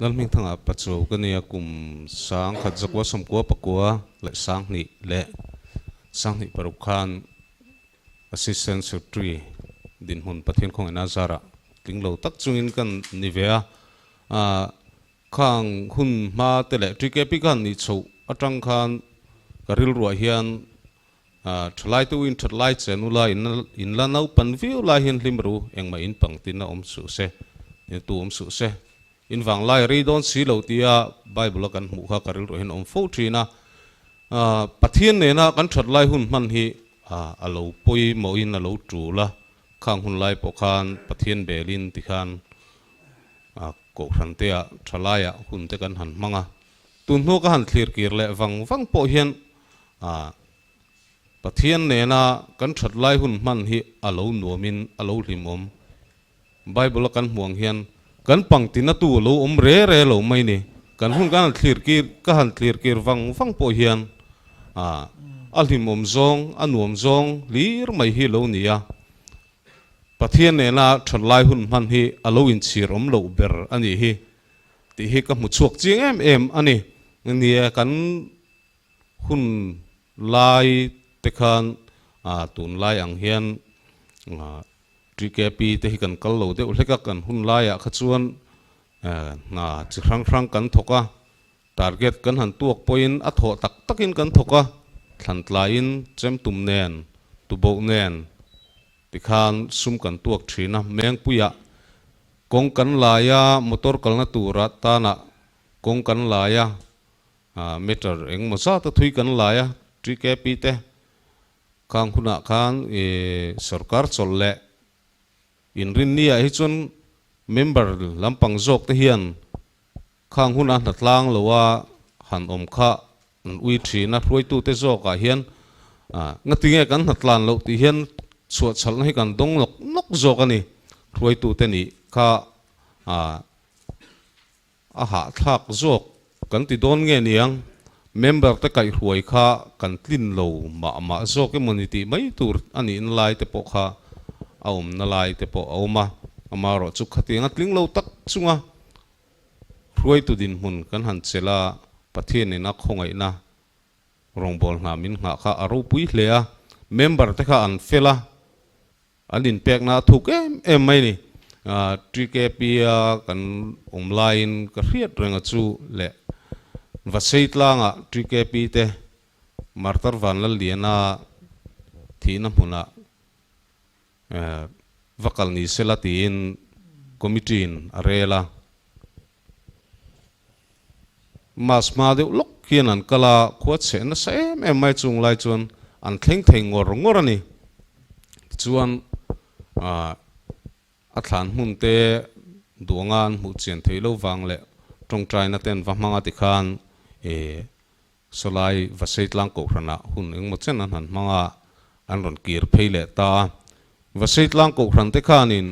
nan ming thanga pacho kania kum sang khat zakwa samkwa pakwa le sang ni parukhan assistant secretary din hun pathian khong ena zara tinglo tak chungin kan nivea a khang hun ma tele trike pi kan ni chho atang khan karil ruwa hian thlai tu in thlai chenula in la nau pan view la hian limru engma in pangtin na om su se ni tu om su se in wang lai ri don si lo tia bible kan mu kha karil ro hin om fo thina pathian ne na kan thlai hun man hi alo poi mo in alo tu la khang hun lai po khan pathian belin ti khan ko khan te a thlaya hun te kan han manga tun ho ka han thlir kir le wang po hian pathian ne na kan thlai hun man hi alo nuamin alo hlimom bible kan muang hian kan pangtina tu lo om re lo mai ni kan hun kan thlir kir ka han thlir kir wang po hian alhimom zong anuam zong lir mai hi lo nia pathian ne na thlai hun man hi alo in chirom lo ber ani hi ti hi ka mu chuak ching em ani nia kan hun lai te khan tun lai ang hian TKP te hi kan kal lo de uleka kan hun lai a khachuan na chi khrang kan thoka target kan han tuak point a tho tak takin kan thoka thantlain chem tum nen tu bo nen ti khan sum kan tuak thina meng puya kong kan laya motor kalna tura ta na kong kan laya meter eng mosa ta thui kan laya TKP te khang huna khan sarkar cholle in rin nia hi chun member lampang jok te hian khang huna hlatlang lowa han om kha an ui thina hroi tu te zoka hian ngatinge kan hlatlan lo ti hian chuat chal hi kan dong nok zok ani hroi tu te ni kha a ha thak zok kan ti don nge niang member te kai hruai kha kan tlin lo ma zok community mai tur ani in lai te po kha aum na lai te po auma amaro chu khatinga tling lo tak chunga hruai tu din hun kan han chela pathian ina khongai na rongbol na min nga kha aro pui hlea member te kha an fela anin pek na thuk em mai ni TKP kan online ka riat renga chu le vaseit langa TKP te martar van la liana thina huna vakal ni selatin committee in arela mas ma de lok hian an kala khuat se na sa em mai chung lai chuan an thleng ngor ani chuan a thlan hun te duangan mu chen theilo wang le tong trai na ten wa manga ti khan solai vaseit lang ko rana hun eng mo chen an han manga an ron kir pheile ta vaseit lang ko ran te khanin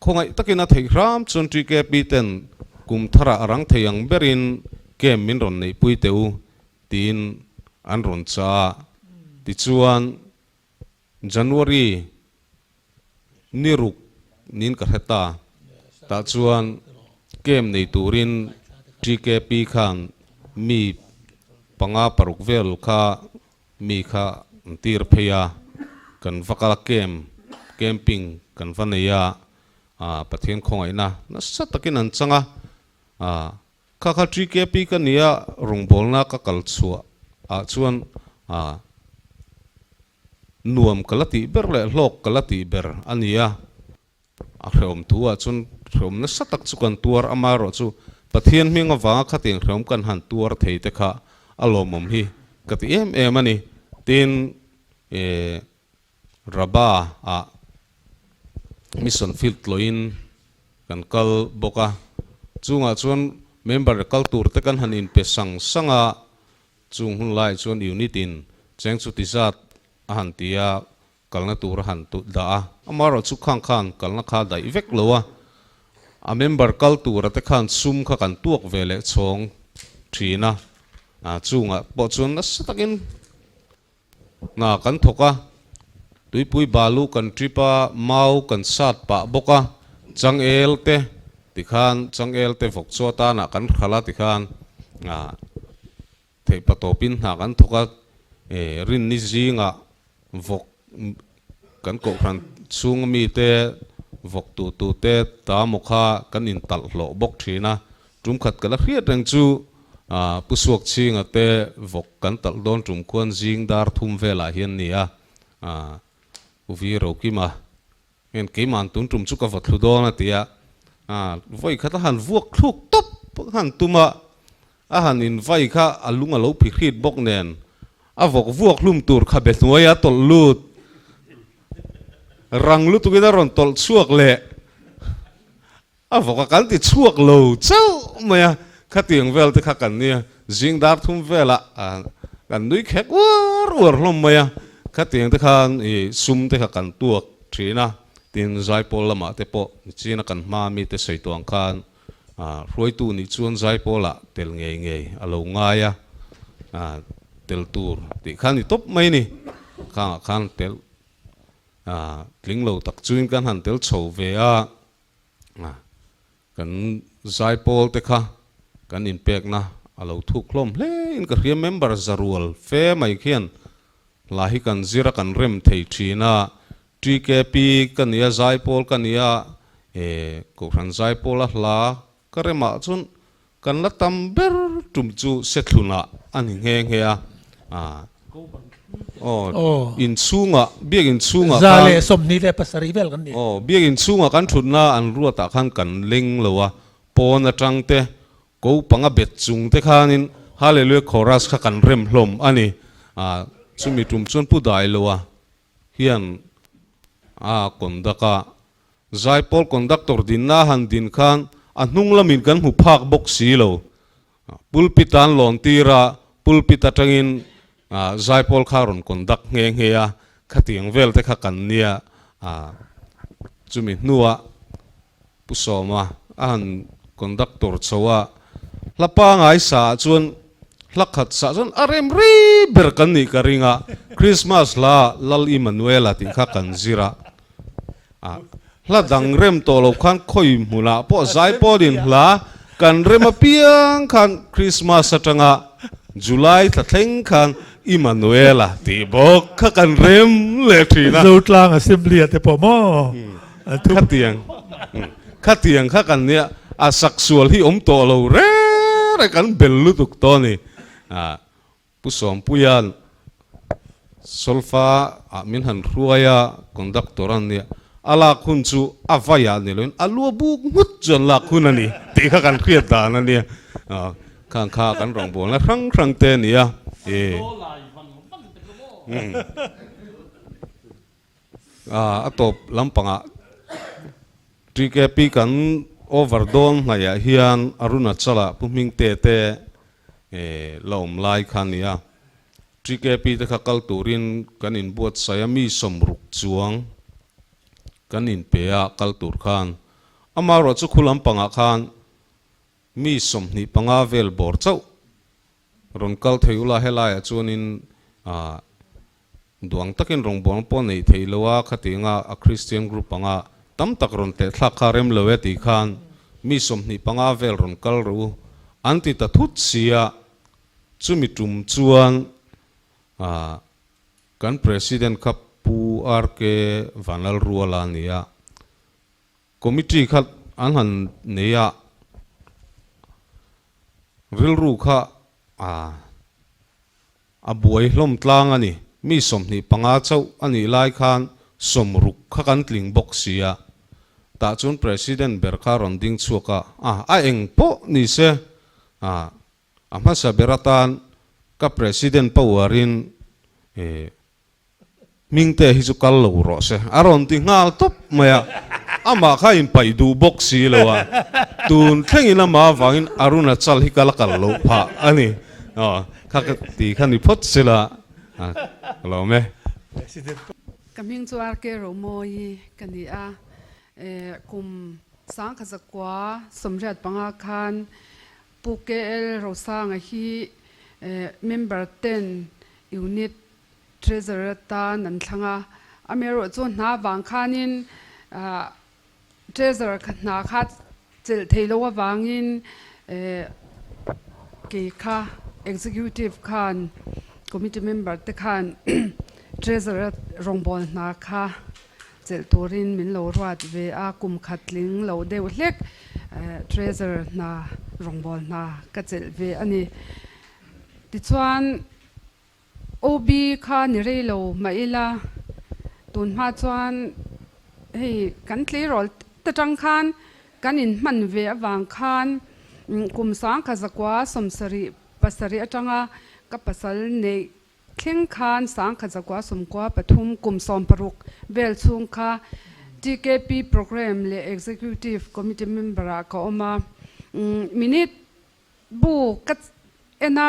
khongai takina thei ram chun TKP ten kum thara arang theiang berin kem min ron nei pui teu tin an ron cha ti chuan January niruk nin ka heta ta chuan kem nei turin TKP khan mi panga paruk vel kha mi kha tir pheya kan vakala camping kan vaneya pathian khongai na satakin an changa kha TKP ka nia rungbolna ka kalchua chuan nuam kalati ber le hlok kalati ber ania a hreom thua chun hreom na satak chukan tuar amaro chu pathian minga wanga khating hreom kan han tuar thei te kha alomom hi kati em ani tin raba mission field loin kan kal boka chunga chuan member kal tur te kan han in pe sanga chung hun lai chuan unit in cheng chu ti zat a han tia kalna tur han tu da amaro chu khang kalna kha dai vek lowa a member kal tur te khan sum kha kan tuak vele chong thina chunga po chuan na satakin na kan thoka tuipui balu kan tripa mau kan sat pa boka chang el te ติขานจังเอลเตฟกชัวตานะกันขลาติขานเทปโตปินหากันทุกรินนิจิงะวกกันกครันซุงมีเตวกตูเตตามุขากันอินตัลโลบกทีนะจุมขัดกันละเรียดแรงจูผู้สวกชิงเตวกกันตัลโดนจุมควนจิงดาร์ทุ่มเวลาเฮียนนี่อุวีเรากิมาเห็นกี่มันตุนจุมจุกวัดลุโดนะเตียไว้ข้าหันวกลุกตบหันตุมาหันอินไว้ข้าอลุงอลูพิริดบกเนนวกลุมตูร์ข้าเบ็ดนัวยาตลลูดรังลุตุกิดารอนตลชวกเละวกกันติดชวกโลเจ้าเมียข้าเตียงเวลที่ข้ากันเนี่ยจิงดาร์ทุ่มเวลากันดุยแขกวัวลมเมียข้าเตียงที่ข้าซุ่มที่ข้ากันตัวทีนะตินใจโพลมาเตปจีนักันมามีแต่ใส่ตัวอังคารรวยตูนี่ชวนใจโพละเตลเงยอารมณ์ง่ายเตลตูร์ติข้านี่ตบไม่นี่ข้าเตลลิงเราตักจุนกันหันเตลโฉวเวียกันใจโพลเตข้ากันอินเป็กนะเราทุกลมเล่นก็เรียนเมมเบอร์จารวลเฟไม่เขียนลาหิกันจิระกันเริ่มเทชีนะทีเคปีกันเนี่ยใจโพลกันเนี่ยกูรันใจโพลละก็เริ่มมาจนกันละตั้มเบอร์จุ่มจูเสร็จลุนะอันนี้เงี้ยเฮียอินซูงะเบียกอินซูงะกันสมนี่เลยภาษาริเวลกันนี่เบียกอินซูงะกันทุนนะอันรัวตะขันกันลิงเลยวะปอนจังเตะกูปังเบ็ดจุงเตะขานินฮาเลลูยาคอรัสขักันเริ่มลมอันนี้สุมิจุ่มชวนผู้ใดเลยวะเฮียนคนดักใจพอลคนดักตัวดินน่าหันดินขันอันนุ่งละมินกันหูพักบกสีเลวปุลปิตันหลอนตีระปุลปิตจังอินใจพอลข้ารอนคนดักเงี้ยเฮียขัดยังเวลแต่ขักันเนี่ยจุมินัวผู้สอมาอันคนดักตัวชัวละปางไอสาจวนลักขัดสะจนอารมรีเบอร์กันนี่กริงคริสต์มาสละลลอิมานเวลติขักันจิระละดังเริ่มโตเราขันคอยมุลาพอใจพอดินละกันเริ่มเพียงขันคริสต์มาสจังจุลัยตะเทงขันอิมานเวลติบอกขักันเริ่มเล็กทีนะจุดล่างอ assembly แต่พอมอขัดเตียงขักันเนี่ยสักส่วนที่อมโตเราเร่กันเบลลุตุกตัวนี่ผู้สมผู้ยันโซลฟามินหันรัวยาคอนดักตอรันเนี่ยอาลาคุณจูอาวายานี่เลยอาลัวบุกมุดจนลักคุณนี่ตีข้ากันเครียดตานั่นเนี่ยข้างข้ากันรองบอลแล้วครั้งเตนี่ตบลำปังทีแกปีกันโอเวอร์ดอนไงเฮียนอรุณาชลาพุ่มิงเตลมลายขันเนี่ยทีแกปีตะขักตูรินกันอินบวชสายมีสมรุกจวงกันอินเปียกัลตูรขันอามารถจุคุลัมปังขันมีสมนิปังอาเวลบอร์เจ้ารอนกัลเทยุลาเฮลายจวนินดวงตะกินรองบอลปนในเทลวะขัดิงาคริสเตียนกรุ๊ปปังตั้มตะกรอนเตะทักคาริมเลเวติขันมีสมนิปังอาเวลรอนกัลรูอันติตาทุตเสียจุมิจุมจวนกันประธานขับปูอาร์เควันลรัวลานียคอมมิตี้ขัดอันหันเนียริลรูข้าบวยลมตลางอันนี้มีสมนิปังอาเจ้าอันนี้ไล่ขันสมรุกขักันลิงบกเสียตาจุนประธานเบอร์คารอนดิ้งชัวกะเองโปนี่เสอามาสเบรตันกับประธานปาวารินมิงเตะฮิจุกัลลูรอเสอารอนติงาลทบมาอามาข้าอินไปดูบ็อกซี่เลยวะตูนเท่งอินมาฟังอินอารุณาจัลฮิกัลกัลลูพะอันนี้ข้าก็ตีขันนิพดสิละเราไหมกำลังจะอาร์เกโรโมยกันดีคุมสังขจักว่าสมเด็จปังอาคารปูเกลโรซางฮีเมมเบอร์เทนยูนิตเทรเซอร์ตานันทังอเมริกาจวนหน้าวังคานินเทรเซอร์หน้าคัด chel theilo awangin ke kha executive khan committee member te khan treasurer rongbol na kha chel turin min lo ruat ve a kum khatling lo deuh hlek treasurer na rongbol na ka chel ve ani ti chuan OB kha ni reilo maila tun ma chuan hei kan tle rol ta tang khan kan in man ve awang khan kum sang kha zakwa somsari pasari atanga ka pasal nei thleng khan sang kha zakwa somkwa pathum kum som paruk bel chung kha TKP program le executive committee member ka oma minute bu ka ena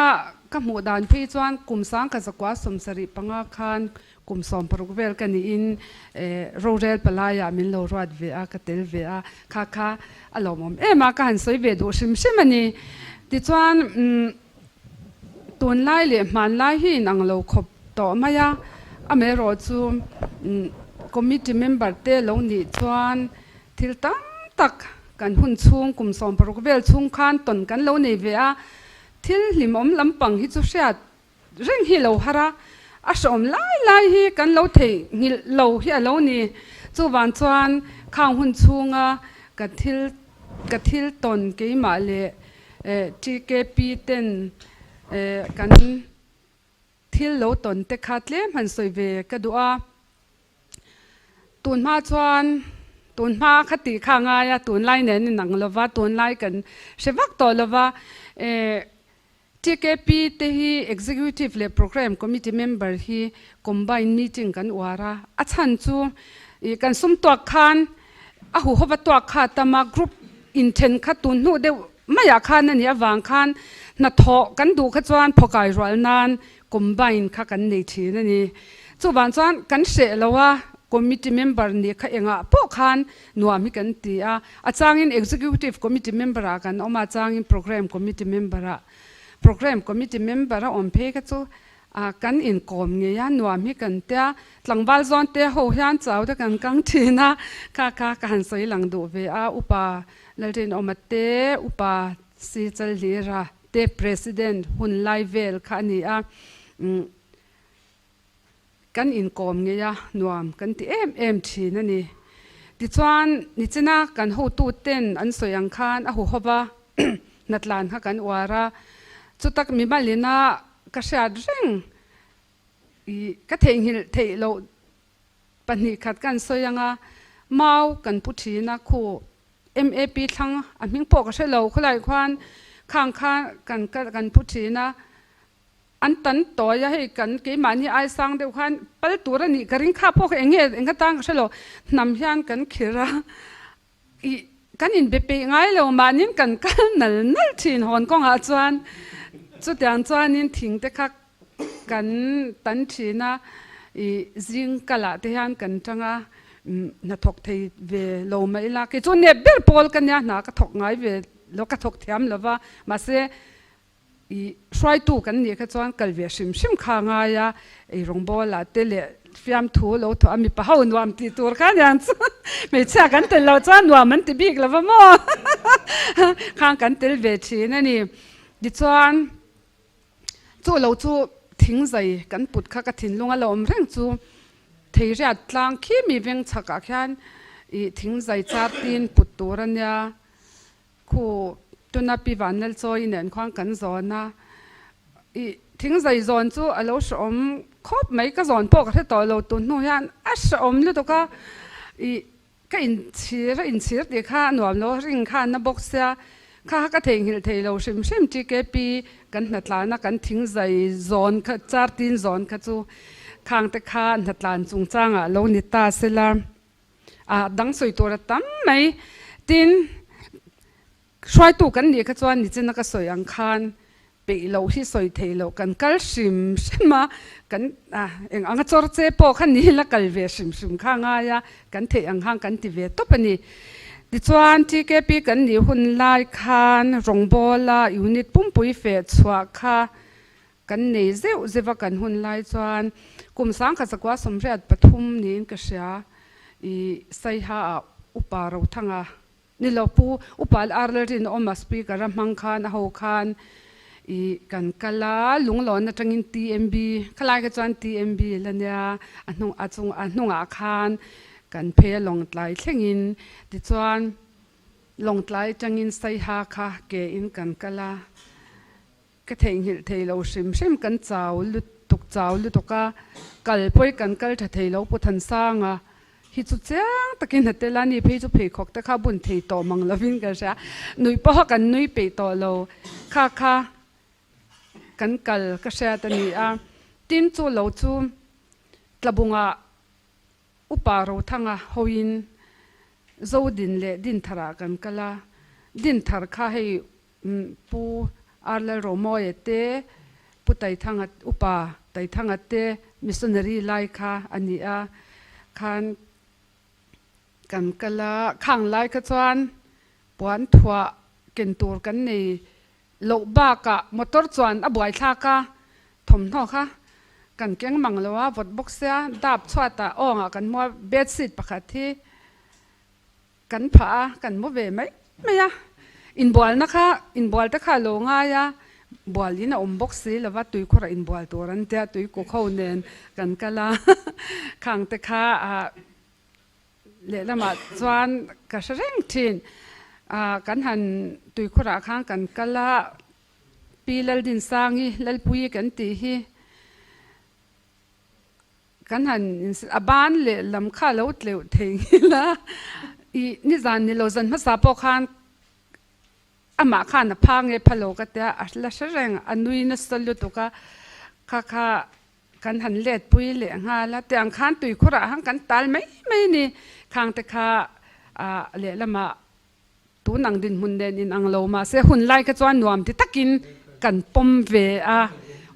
ka mu dan phi chuan kum sang ka zakwa somsari panga khan kum som paruk vel kan in rorel palaya min lo rat ve a ka tel ve a kha kha alomom ema ka han soi ve do sim simani ti chuan tun lai le man lai hi nang lo khop to maya amero chu committee member te lo ni chuan thil tam tak kan hun chung kum som paruk vel chung khan ton kan lo nei ve a thil limom lampang hi chu hriat reng hi lo hara a som lai hi kan lo thei ngil lo hi alo ni chu wan chuan khang hun chunga ka thil ton ke ma le TKP ten kan thil lo ton te khatle man soi ve ka du'a tun ma chuan tun ma khati khanga ya tun lai nen nang lova tun lai kan shewak to lova TKP te hi executive le program committee member hi combine meeting kan wara a chan chu kan sum to khan a hu hoba to kha tama group inten kha tun nu de maya khan ani awang khan na tho kan du kha chuan phokai rol nan combine kha kan nei thi na ni chu ban chuan kan se lowa committee member ni kha enga po khan nuam hi kan ti a changin executive committee member a kan oma changin program committee member a program committee member a om phe ka chu kan in kom nge ya nuam hi kan tia tlangwal zon te ho hian chaw da kan kang thina kha kan soi lang du ve a upa lalten omate upa si chal lira te president hun lai vel kha ni a kan in kom nge ya nuam kan ti em thina ni ti chuan ni china kan ho tu ten an soyang khan a hu hoba natlan ha kan wara chutak mi balina ka sha reng I ka thengil theilo pani khat kan soyanga mau kan puthina khu MAP thlang a ming po ka shelo khulai khwan khang kha kan puthina an tan to ya he kan ke mani ai sang de khan pal turani karing kha po enga tang shelo nam hian kan khira I kan in bepe ngai lo manin kan nal thin hon kong a chuan chu tiang chuan in thing te kha kan tan thina I zing kala te hian kan tanga na thok thei ve lo mai la ke chu ne ber pol kan ya na ka thok ngai ve lo ka thok thiam lova ma se I shrai tu kan ni kha chuan kal ve sim kha nga ya I rongbol la te le fiam thu lo tho ami pa hau nuam ti tur kha yan chu me cha kan tel lo chuan nuam man ti bik lova mo khang kan tel ve thi na ni di chuan chu lo chu thing zai kan put kha ka thin lunga lom reng chu thei ria tlang khi mi veng chaka khian I thing zai char tin put turania khu tuna pi vanel choi nen khwang kan zona I thing zai zon chu alo shom khop mai ka zon po ka to lo tu nu hian a shom lu to ka I ka in chir de kha nuam lo ring kha na box ya kha ka thengil theilo sim TKP kan natlana kan thing zai zon kha char tin zon kha chu khang te kha natlan chung changa lo ni ta sela dang soi tor tam mai tin shwai tu kan ni kha chuan ni china ka soi ang khan pe lo hi soi theilo kan kal shima kan eng anga chor che po khan ni la kal ve sim kha nga ya kan the ang hang kan ti ve to pani ti chuan TKP kan ni hun lai khan rongbola unit pumpui fe chwa kha kan nei zewa kan hun lai chuan kum sang kha zakwa somriat pathum nin ka sha I sai ha upa ro thanga นี่เราปูอุปาลอาร์เลรินอมาสปีกระมังคานเอาคานอีกันกะลาลุงหลอนนะจังอิน TMB คลายกันจวน TMB แล้วเนี่ยอันนงอาจงอันนงอาคารกันเพลลงไตเช่งอินดิจวนลงไตจังอินไซฮาค่ะเกอินกันกะลาก็เทงหิลเทเราชิมกันเจ้าลุตุกเจ้าลุตุกะกัลป่วยกันกัลเทเราปุถันสร้างอ่ะฮิจุเจ้าตะกินหัดเตลานี่พี่จุเพขอกตะข้าบุญเทโตมังลวินกันใช่หนุ่ยพ่อกันหนุ่ยเปโตเราค่ะกันกัลก็เสียตนี้ทีมจูเราจูตะบุงอุปาเราทั้งหอินโจดินเล่ดินทารากันกัลดินทาร์ข้าให้ปูอาร์เลโรโมเอเตปุไตทั้งอุปาไตทั้งเตมิสเซนเนอรี่ไลค่ะอันนี้คันกันกะละข้างไล่ขจวนปวนทัวเกินตัวกันในโลบากะมอเตอร์จวนอบวยทากะถมท่อค่ะกันเก่งมังเลยว่าวอดบ็อกเซียดับชวตาอ่องกันมัวเบสซิตปะค่ะที่กันผากันมัวเวไหมไม่ยะอินบอลนะคะอินบอลตะขาโลง่ายะบอลนี่นะบ็อกซี่แล้วว่าตุยคนอินบอลตัวนั้นเดียตุยกูเข้าเนินกันกะละข้างตะขาเลละมาจวนกระเร่งทินกันหันตุยขราข้างกันกะละปีลดินสร้างฮีลปุยกันตีฮีกันหันบ้านเลลำข้าแล้วเลวเทงละอีนี่จานนี่เราจันมาสาปอข้างมาข้างพังเอพะโลกเตะละเสรงอันนุยนัสลุตุกะค่ะกันหันเล็ดปุยเหลืองฮาละแต่อังคารตุยขราข้างกันตายไม่นี่ข้างแต่ข้าเลละมาตัวนังดินหุ่นเดนอินอังโลมาเสียหุ่นไล่กระจวนนวมที่ตะกินกันปมเว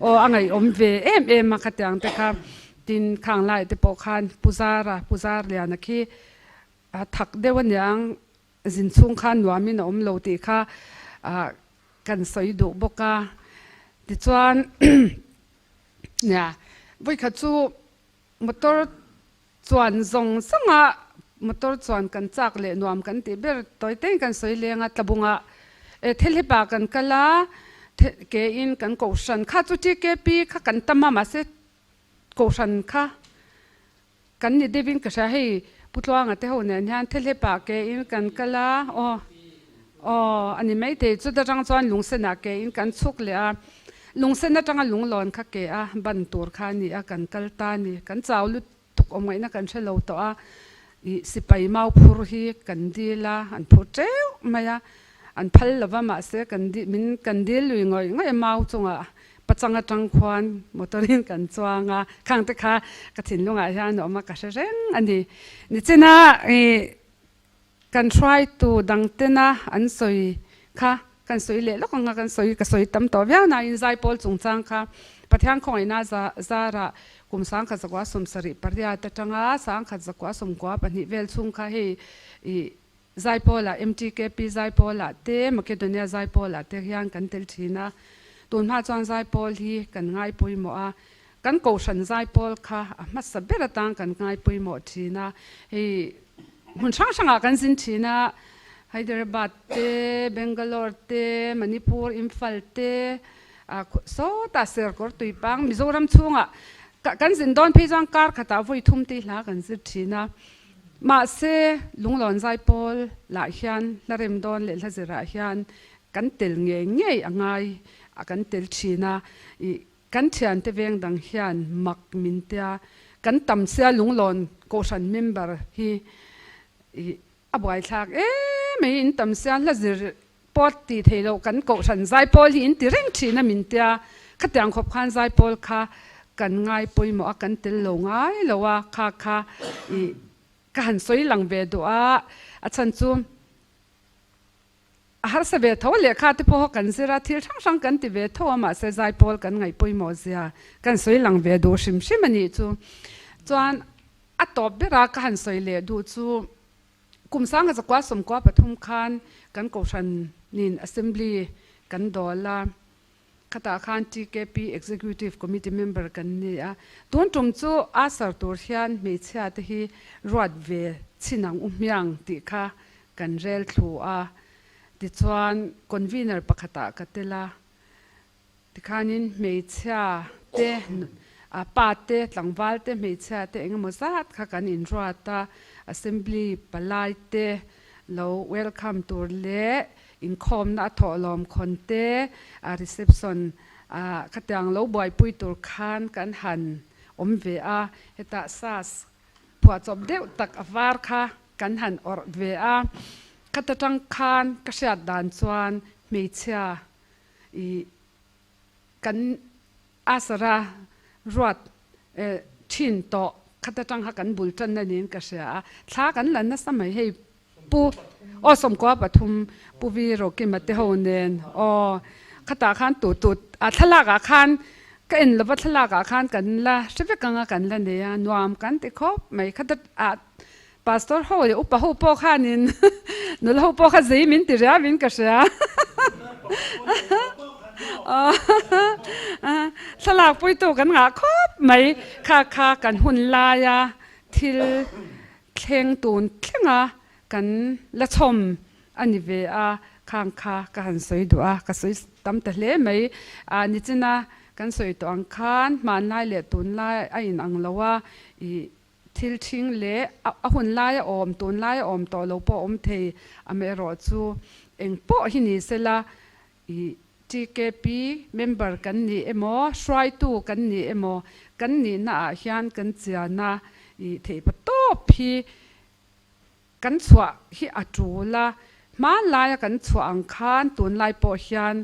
โออังไงอมเวมาขัดยังแต่ข้าดินข้างไล่แต่ปอคานปูซาร์เลียนักขี้ถักเดวันยังสินซุงข้านนวมินอมโลติข้ากันสอยดุบกาดิจวนเนี่ยวิขจูมอเตอร์จวนซงสังมอเตอร์จวนกันจากเลนวมกันตีเบอร์ตัวเต้นกันสวยเลี้ยงตะบุงเทเลปากันกะลาเกอินกันกูชันข้าจุดเกปีข้ากันตั้มมาเสกูชันข้ากันนี่เดวินก็ใช้ให้พุทธวางแต่หัวเนี่ยเทเลปาเกอินกันกะลาอันนี้ไม่เตจุดจังจวนลุงเสนาเกอินกันชุกเลยลุงเสนาจังลุงหลอนข้าเกบันตัวข้านี่กันกัลตานี่กันเจ้าลุตุกอมไว้นะกันเชลล์ตัวสิไปเมาพูรีกันดีละอันพูดเจ้าไม่ยะอันพัลละว่ามาเสียกันดีมินกันดีลุยง่อยง่ายเมาจงปัจจังจังควันมอเตอร์ลินกันจวงข้างตะขากระถิ่นลุงอาจารย์ออกมากระเชงอันนี้นี่เจ้านะกัน try to ดังเต้นะอันสวยค่ะกันสวยเละแล้วกันสวยตั้มต่อเวียนายอินไซปอลจงจังค่ะปัจจังของไอ้น่าซาระกุมสังขจักว่าสมสริปริยาตจังสังขจักว่าสมกว่าปนิเวลซุงค่ะให้ไซปอลา MTKP ไซปอลาเตมาเกดเนียไซปอลาเตยังกันเตลทีนะตัวมาจวนไซปอลฮีกันง่ายปุยหมอกันโกชันไซปอลค่ะมาสเบรตังกันง่ายปุยหมอทีนะให้หุ่นช่างกันสินทีนะไฮเดรบัดเตเบงกาลอร์เตมณิปุรอิมฟัลเตโซตาเซอร์กอร์ตุยปังมิโซรัมซุงกันสินดอนพี่จังการขัดเอาไว้ทุ่มตีหลากันสิทีนะมาเซลุงหลอนไซปอลหลายยันละเรมดอนเลลาเซรายันกันเตลเงี้ยง่ายกันเตลทีนะกันเชียนเตเวงดังยันมักมินเตียกันตั้มเสียลุงหลอนโกชันเมมเบอร์ฮีอบวยทักไม่อินตั้มเสียละเซรปอดตีเทโลกันโกชันไซปอลฮีอินตีเร่งทีนะมินเตียขัดยังขบขันไซปอลค่ะกันง่ายปุยหมอกันเตลลงง่ายแล้วว่าค่ะกันสวยหลังเวดัวฉันจูหาสเวทว่าเลี้ยข้าที่พ่อกันสิระที่ช่างกันที่เวทว่ามาเสียใจพอกันง่ายปุยหมอเสียกันสวยหลังเวดัวชิมมันนี่จูจวนอัตบเบรักกันสวยเลี้ยดูจูกุมสังจะกว่าสมกว่าปฐุมคานกันโกชันนิน assembly กันดอลลาขตาคาน TKP Executive Committee Member กันนี่ตัวจงจูอาสาตัวเฮียนมีเชียที่รวดเวชินังยังติค่ะ กันเรลทัวติชวนคอนวีเนอร์ปกติกัตลาติขานินเมเชียเตปาเตหลังวัลเตเมเชียเตเองมสัดข้ากันอินรัวตา assembly ปลายเตเรา welcome ตัวเล่อินคอมน่าถอลอมคนเตreception ขัดยังเราบ่อยปุยตัวคานกันหันเวอาเฮตาซัสผัวจบเดียวตักอวาร์ค่ะกันหันอร์เวอาขัดจังคานกระเสียดดันชวนเมเชียกันอาสระรวดชินโตขัดจังหักกันบุลจันนั่นเองกระเสียท้ากันหลังนั้นสมัยให้ปูสมกว่าปฐุมปูวีโรกิมาเตโฮเนนขัดตาขันตุดทลากขันก็เอ็นแล้วว่าทลากขันกันละใช่ไหมกันละเนี่ยนวมกันติคบไม่ขัดพาสตอร์เขาอุปหูปอขันินนั่นหูปอขันใจมินติเรียมินกระเสียสลากปุยตัวกันงาครบไหมค่ากันหุ่นลายาทิลเข่งตูนเข่งกันละชมอันนี้เวข้างกันสวยด้วยกันสวยตั้มแต่เล่ไหมนี่จีน่ากันสวยตัวอังคารมันไล่เละตูนไล่ไอ้อังละว่าทิลชิงเละหุ่นไล่ตูนไล่ตัวเราปอเทอเมรอจูเองปอหินี่เสละGKP member กันนี่สไลตูกันนี่กันนี่น่าเฮียนกันเจียน่าเทปโตพี่กันสวะที่อาจูละมาลายกันสวะอังคารตุนลายปอเฮียน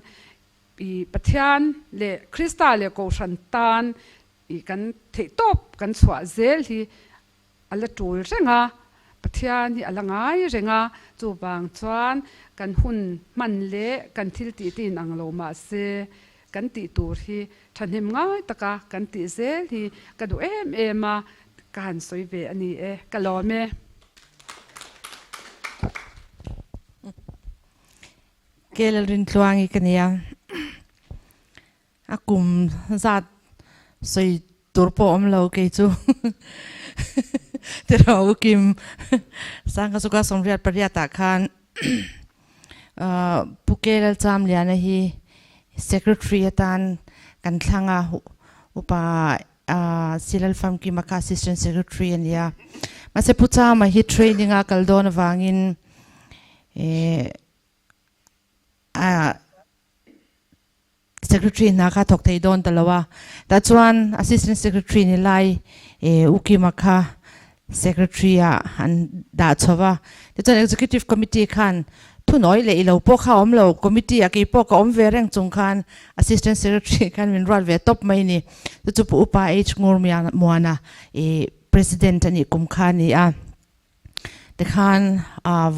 ปะเทียนเลคริสตัลเลโกชันตันกันเทโตกันสวะเซลที่อะไรจูเรงาปะเทียนที่อะไรง่ายเรงาจูบางจวนกันหุ่นมันเละกันทิลตีนังโลมาเซกันตีตูที่ฉันเห็นง่ายตะกะกันตีเซลที่กันดูมาการสวยเวอันนี้กันล้อเมเกลรินทวงอีกันยังอากุมจัดสวยตัวปอมเราเกจูแต่เรากิมสร้างกสุกสมเรียดปริยัติคันปุกเกลจามเลียนฮี secretary ตันกันทั้งอุปศิลฟัมกิมาค assistant secretary เนี่ยมาเสพุทธามาฮี training กัลโดนวางินsecretary นะคะถกเทยโดนตลอดว่าแต่ชวน assistant secretary นี่ไล่อุกิมาคา secretary อันดาชว่าแต่ชวน executive committee คันทุนน้อยเลยเราพวกเขาเรา committee อากีพวกเขาเวรแรงจงคัน assistant secretary คันวินรัดเวทบไม่นี่จะปูปางูมีมัวนะpresident นี่กุมคันนี่แต่คัน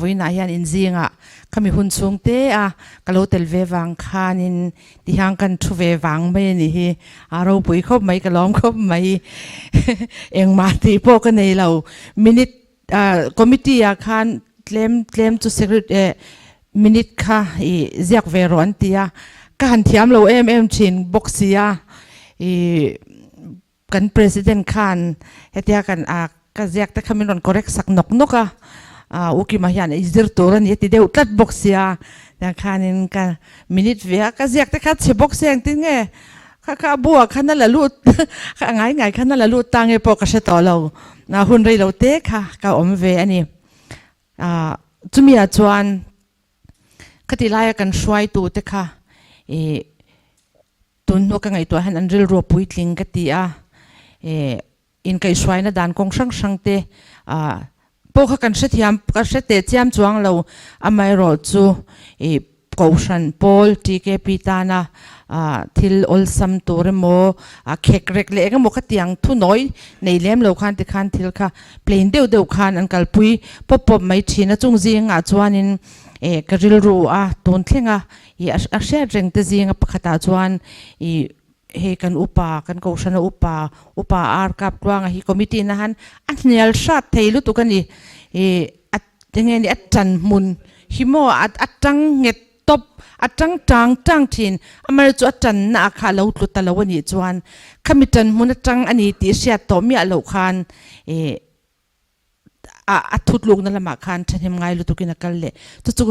วินายันอินซีงขมิหุ่นสูงเตะกะโลเตลเววังคันอินที่ห่างกันทุเววังไม่นี่เราปุยคบไม่กะล้อมคบไม่เองมาที่พวกกันในเรามินิcommittee คันclaim to secret minute ค่ะเรียกเวรอนที่การที่เรา ชินบ็อกซี่กัน president คันเหตุการณ์ก็เรียกแต่คำนวณ correct สักนกอุกิมาเฮียนอิจร์ตัวนี้ที่เดียวตัดบ็อกซี่อย่างคันนี้กันมินิทเวียก็เรียกแต่คัดเชบ็อกซี่อย่างที่ไงข้าบัวขันนั่นแหละลูดง่ายขันนั่นแหละลูดตังเอปอกระเชตเราหุ่นเรเราเตะค่ะก็เวอันนี้จุมีอาจวนคติลายกันช่วยตัวเตะค่ะตุนว่ากันไงตัวหันอันเรื่องรัวปุยลิงกติอินไก่ช่วยนะด่านกงช่างเตะพวกกันเสียมกันเสียเตะเจียมจวงเราไม่รอจูกอชันพอลทีเกปิตานะทิลอลซัมตัวเรโมเค้กเล็กเล็กก็มุขที่ยังทุน้อยในเลี้ยมเราคันที่คันทิลค่ะเพลนเดียวคันอันกัลปุยปบไม่ชีนะจงจิงจวนนินกริลรูตุนเทงอาเชียเริงที่จิงปะขตาจวนเฮกันอุปากันกอชันอุปาอาร์กับกวางฮีคอมมิตี้นะฮันอันเนียลชาติไทยลุตุกันนี่ยังไงนี่อัดจันมุนฮิโมอัดจังเงตตบอัดจังทินอเมริกาจันนักข่าวลุตตะลวันนี้จวนขมิจันมุนจังอันนี้ที่เสียตัวมีอโลคัน ทุดลูกนั่นละมาคันฉันเห็นไงลุตุกินกันเลยจุ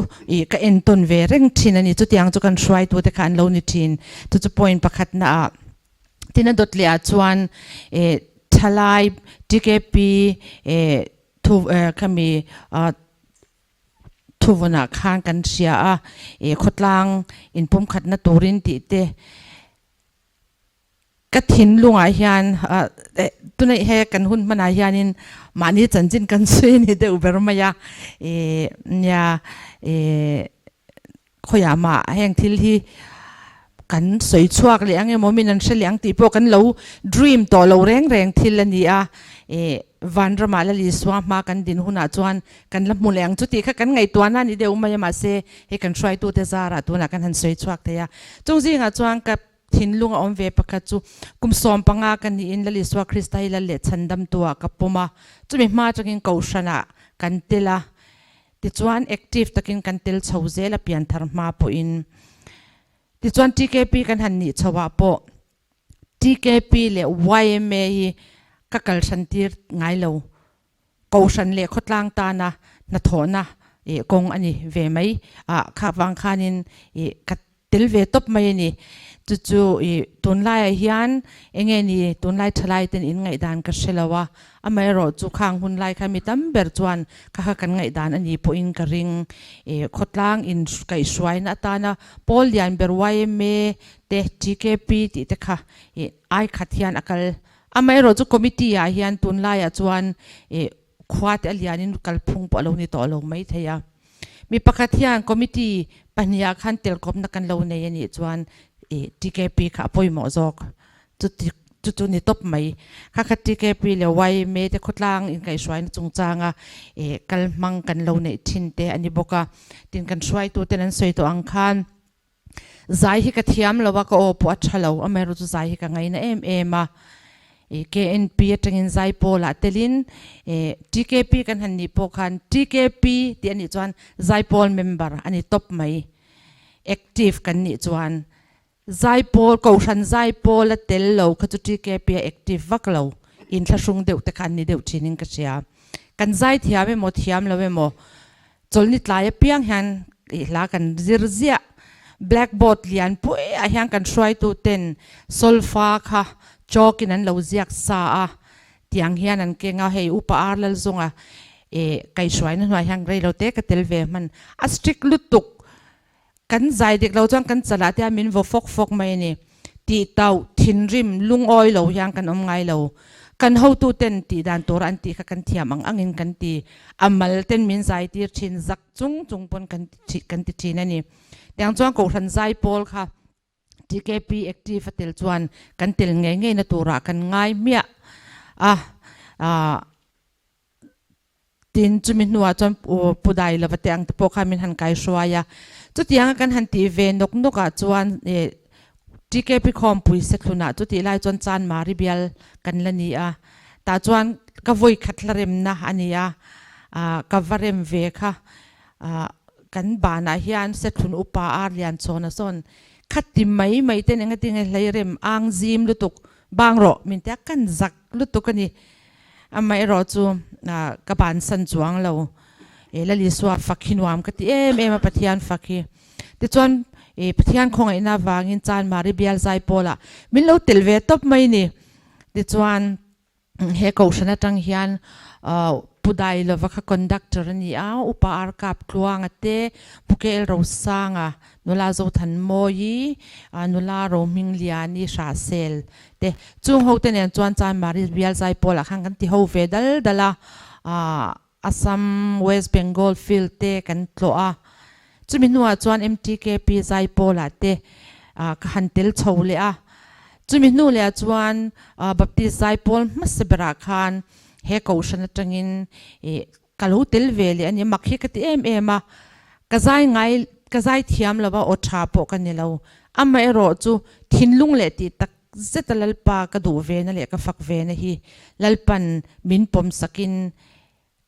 ก็เอ็นต้นเวเร่งทินอันนี้จุดยังจุกันช่วยตัวแต่คันเรานี่ทินจุพอยน์ประคัดน่ะที่นั่นดดเลียจวนทลายดีเกปีทูขมีทุวนาคานกันเสียขดลังอินปุ่มขัดนัตูรินติเตกัดหินลุงอาหยานตัวนี้ให้กันหุ่นมันอาหยานินมานี่จันจินกันสวยนี่เดอุเบรมายาเนี่ยขยามาแห่งที่ที่กันสวยชัวกเลี้ยงโมมินันเฉลียงตีพวกกันเราดีมต่อเราแรงที่ละนี่วันรมาลลิสวามากันดินหุนาจวนกันลับมูเลียงจุดที่ข้ากันไงตัวนั้นนี่เดี๋ยวมาเสให้กันช่วยตัวเตจาระตัวนักกันหันสวยชัวกเทียจงสิงาจวนกับทินลุงอมเวปกัดจูกุมสอมปังอากันนี่อินลลิสวาคริสต์ไอละเลชันดำตัวกับปมาจุมีมาจักินเกาชนะกันเตละติจวนแอคทีฟตะกินกันเตลชาวเซลเปียนทาร์มาปอินติจวนทีเคปีกันหันนี่ชาวปอทีเคปีเลวายเมย์กักลชันตีร์ไงเราเกาชันเลขดลางตานะนัทโนะกงอันนี้เวไม่ข้าวังคานินกัดเตลเวตบไม่นี่จู่ตุนไล่เฮียนเองนี่ตุนไล่ทลายเต็นอินไงดานกัเชลวะอเมริกาจู่ข้างหุ่นไล่ขามีตั้มเบอร์จวนข้ากันไงดานอันนี้พออินกระริงขดลางอินไก่สวยนะตานะพอลยันเบอร์ไว้เมเตจิเกปีติเตค่ะไอขัดเฮียนอักลอเมริกาจู่คอมมิตี้เฮียนตุนไล่จวนควาดอัลยานินกัลพุงปะลงนี่ต่อลงไม่เทียมีประกาศเฮียนคอมมิตี้ปัญญาขันเตลกบนักกันลงในยันนี่จวนทีเกปีข้าป่วยหมอจอกจุดนี้ตบไหมข้าคัดทีเกปีเลยไว้เมย์แต่ขดล่างอินไก่สวยจงจางกัลมังกันเราในทินเตอันนี้บอกว่าทินกันสวยตัวเตนันสวยตัวอังคารใจฮิกเทียมเราว่าก็โอ้ปวดฉลาวอเมริกาใจฮิกไงนะมาKNP จังอินใจโพลาเตลินTKP กันหันนี่พอกัน TKP ที่อันนี้จวนใจโพลเมมเบอร์อันนี้ตบไหม active กันนี่จวนใจโพลกูชันใจโพลละเตลโลก็จะ TKP active วักโลอินทรุ่งเดียวแต่กันนี่เดียวชินิงก็เชียกันใจเทียมไม่หมดเทียมแล้วไม่หมดจนนิดหลายเพียงหันลากันซิรเซีย blackboard เลียนปุ้ยอาหารกันช่วยตัวเต็นโซลฟาค่ะจอกินันเราเรียกซาเตียงเฮียนันเก่งเอาให้อุปอาร์ลซงไก่ช่วยนั่นว่าอย่างไรเราเตะกเตลเวมันสตริกลุตุกกันใจเด็กเราจ้างกันสลัดที่มินวฟกไม่เนี่ยตีเตาทินริมลุงอ้อยเราอย่างกันไงเรากันเฮาตูเต็นตีดันตัวรันตีกันเทียมอังอินกันตีอามัลเต็นมินใจตีชินจักจุงปนกันตีนั่นนี่แต่ยังจ้างกูทันใจโพลค่ะTKP active เตลจวนกันเตลไงนะตัวรักกันง่ายเมียตินจุมินหัวจนผู้ใดละวัดยังตะโปขามินหันไกสวายจุดยังกันหันตีเวนกจวนTKP คอมปุยเสกลุนะจุดที่ไล่จวนจานมาริเบียลกันละนี่ตาจวนก็วุ่ยขัดละเร็มนะอันนี้ก็วาเร็มเวค่ะกันบานาเฮียนเสกลุนอุปาอาร์เลียนโซนส่วนขัดติไม่เต้นยังไงติงไงเลยเร็มอ่างซิมลุตุกบางรอมินเตะกันจักลุตุกันนี่ไม่รอจูกับบานสันจวงเราละลิสวาฟักหินวามกติมาปะเทียนฟักฮีแต่จวนปะเทียนคงไอ้นาวางินจานมาริเบียลใจโพละมินเราเตลเวตบไม่นี่แต่จวนเฮกเอาชนะจังเฮียนผู้ใดเลยว่าคอนดักเตอร์นี่อุปอาร์กับครัวงเตบุเกลเราสร้างนุลาโจทันโมยีนุลาโรมิงเลียนี่ชาเซลเตจุงเขาเตเนี่ยจวนจานมาริเบียลใจโพละข้างกันที่เขาเวดัลอัสซัมเวสต์เบงกอลฟิลเตกันโตจุมินัวจวน MTKP ใจโพละเตขันเตลโชเลยจุมินูเลยจวนบัพติใจโพลมัสเบราคานเฮกเอาชนะจังอินกัลหูเตลเวลีอันนี้มักฮิกติมากระจายไงกระจายเทียมแล้วว่าอดชาปกันนี่เราไม่รอจูทินลุงเลติตักเซตลลปากระดูเวนั่นแหละก็ฟักเวนะฮีลลปันมินปมสกิน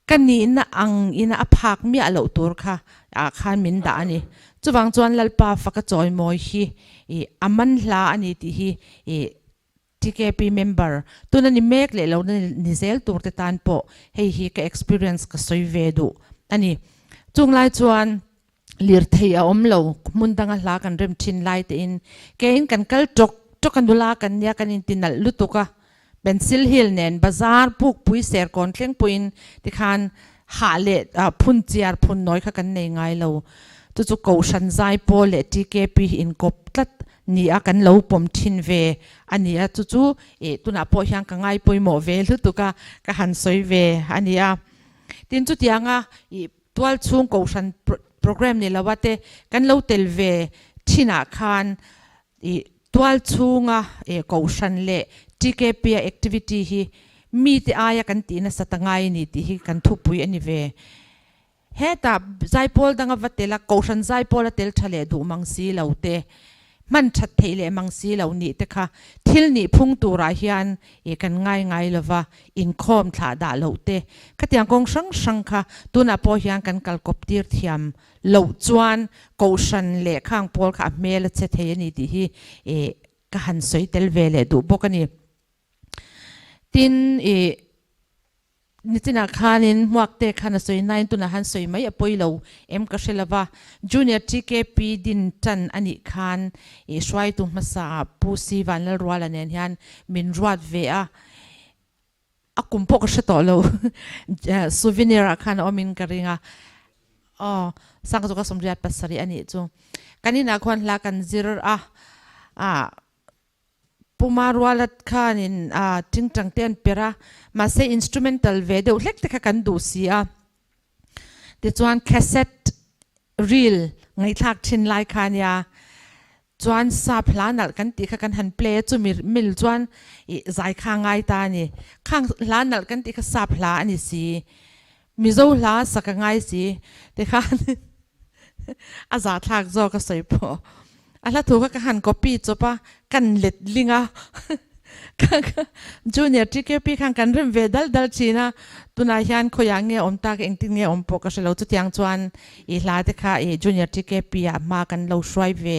กันนี่น่ะอังอินะพักมีอะไรตัวค่ะข้ามินดานี่จูบางจวนลลปาฟักจอยมอยฮีมันลาอันนี้ที่ฮี TKP member tuna ni mek le lo ni zel tur te tan po hei hi ka experience ka soi ve du ani chung lai chuan lir thei a om lo mun danga hla kan rem thin lai te in ke in kan kal tok kan dula kan ya kan in tinal lutuka pencil hill nen bazar puk pui ser kon thleng puin ti khan ha le phun chiar phun noi kha kan nei ngai lo chu ko shan zai po le TKP in kop tlat ni a kan lo pom thin ve ani a chu e tuna po hyang ka ngai poi mo ve lutuka ka han soi ve ani a tin chu tianga i twal chung ko shan program ni lawate kan lo tel ve thina khan i twal chunga e ko shan le TKP activity hi mi te aya kan ti na satangai ni ti hi kan thu pui ani ve heta zaipol danga vatela ko shan zaipol tel thale du mangsi lote man that theile mangsi lo ni te kha thil ni phung tu ra hian e kan ngai lova in khom thla da lote khatiang kong sang kha tuna po hian kan kal kop tir thiam lo chuan ko shan le khang pol kha mel che the ni ti hi e ka han soi tel vele du bokani tin e nitina khanin muakte khana soi nine tuna han soi mai apoi lo em ka shelava junior TKP din tan ani khan e swai tu masa pusi vanal rwala nen hian min ruat ve a akumpo ka shato lo souvenir khan omin karinga sang ka somriat pasari ani chu kanina khon la kan zir a pumarwalat khanin tingtang ten pera ma se instrumental video lek te kan du sia te chuan cassette reel ngai thak thin lai khania chuan sa planal kan ti kha kan han play chu mil chuan i zai kha ngai ta ni khang lanal kan ti kha sa phla ani si mizo hla saka ngai si te khan aza thak zo ka soi po ala thu ka han copy chopa kan let linga junior TKP kan rem ve dal china tuna hian khoyang nge om tak engting nge om po ka shelo chu tiang chuan i hla te kha e junior TKP a ma kan lo swai ve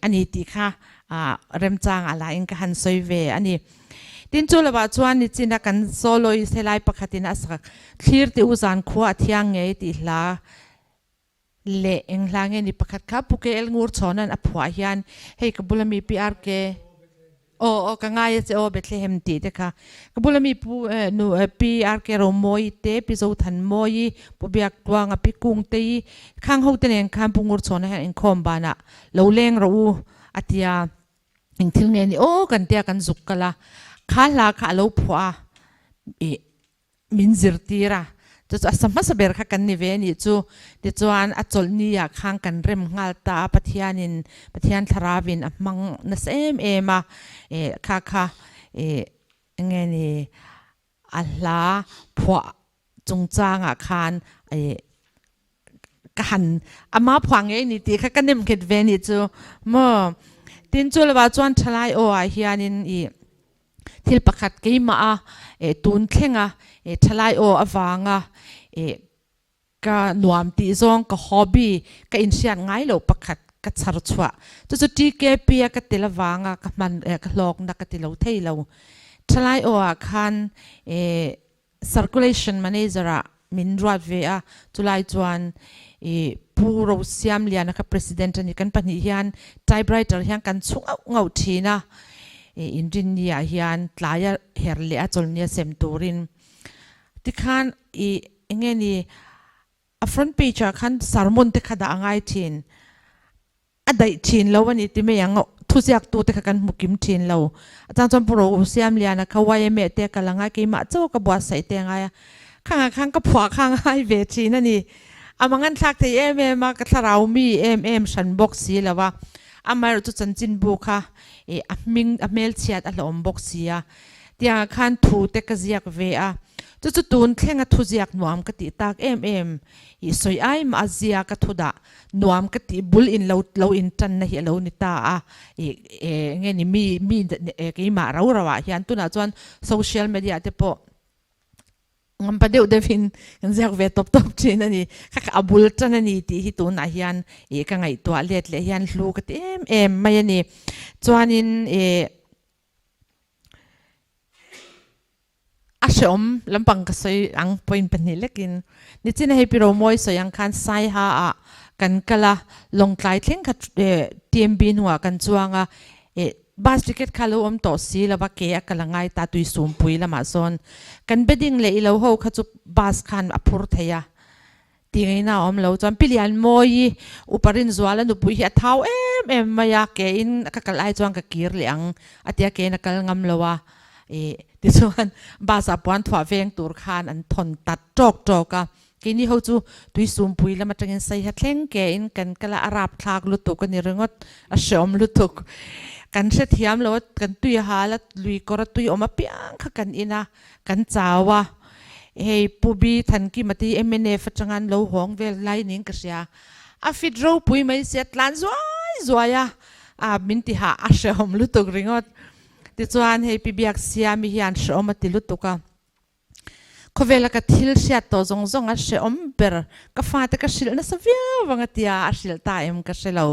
ani ti kha rem chang ala in ka han soi ve ani tin chu lawa chuan ni china kan solo i selai pakhatin asa clear te uzan khuwa thiang nge ti hla le englange ni pakhat kha puke el ngur chonan aphwa hian hei kabulami PRK o ka ngai che o Bethlehem ti te kha kabulami pu nu PRK ro moi te pi zo than moi pu biak twanga pi kung te khang ho ten kham pungur chona han in khom bana lo leng ro atia ing thil nge ni o kan tia kan zuk kala kha la kha lo phwa e min zir tira chu asama saber kha kan ni ve ni chu ti chuan a chol ni ya khang kan rem ngal ta pathian tharawin amang na sem ema e kha nge ni alla phwa chungchanga khan e kan ama phwang e ni ti kha kanem khet ve ni chu mo tin chu lawa chuan thalai o a hianin i thil pakhat keima a e tun thlenga e thalai o awanga e ka nuam ti zong ka hobby ka insian ngai lo pakhat ka char chwa chu TKP ka telawanga ka man ka hlok na ka tilo theilo thalai o a khan e circulation manager a min ruat ve a chulai chuan e puro siam liana ka president ani kan pani hian typewriter hian kan chung ngau thina India hian tlaya herle a cholnia sem turin ti khan i engeni a front page khan sermon te khada angai thin adai thin lo ani ti me yang thusiak tu te kan mukim thin lo achang puro siam liana khawai me te kalanga ke ma chaw ka bwa sai te nga khang ka phwa khang hai ve thin ani amangan thak the ma ka tharau mi shan box si lawa amar chu chanchin bu kha e aming amel chiat a lom box sia tia khan thu te ka ziak ve a chu tun thlenga thu ziak nuam ka ti tak i soi ai ma zia ka thuda nuam ka ti bul in lo in tan na hi lo ni ta a nge ni mi ke ma rawa hian tuna chuan social media te po ngam padeu devin kan zak ve top chin ani kha abul tan ani ti hi tu na hian e ka ngai to let le hian hlu ka ti mai ani chuanin ชมลำปังก็สวยอังปอยเป็นนี่เล็กินนี่จีน่าให้พี่เรามวยสวยอังคันไซฮาอ่ะกันกะละลงไกลเที่ยงกับทีมบินหัวกันจวงอ่ะบาสติเกตคาร์ลอมต่อสีแล้วว่าเกะกันละไงตาตุยสูมปุยละมาซอนกันเบดิ้งเลยเราเขาขจุบาสคันอภูร์เทียตีไงนะอมเราจำพิลีอันมวยอุปรินจวลันดูปุยเท้ามายาเกอินกักไลจวงกักกีร์เลียงอัตยาเกนักงามละว่าดิฉันบาสปวันถวาเวงตูร์คานอันทนตัดจอกะกินี่เขาจูตุยสูมปุยแล้วมาจังเงินใส่ฮัดเล่งเกอินกันกะละอาราบคลากลุตุกันนี่เรื่องว่าอาชอมลุตุกกันเสียทียมแล้วกันตุยหาละลุยกระตุยออกมาเปียงกันอินะกันจ้าวะเฮ้ปูบีทันกิมาตีMNFจังอันเราห้องเวลไลนิ่งก็เสียอาฟิดเราปุยไม่เสียล้านสวยมินติหาอาชอมลุตุกเรื่องว่าติจวนให้ปีเบียกเสียมีฮิอันชอมมาติลุตุกะเขาเวลาก็ทิลเสียตัวจงอาชอมเปอร์ก็ฟาดก็สิลน่าสวีวังติอาสิลตาก็สิเรา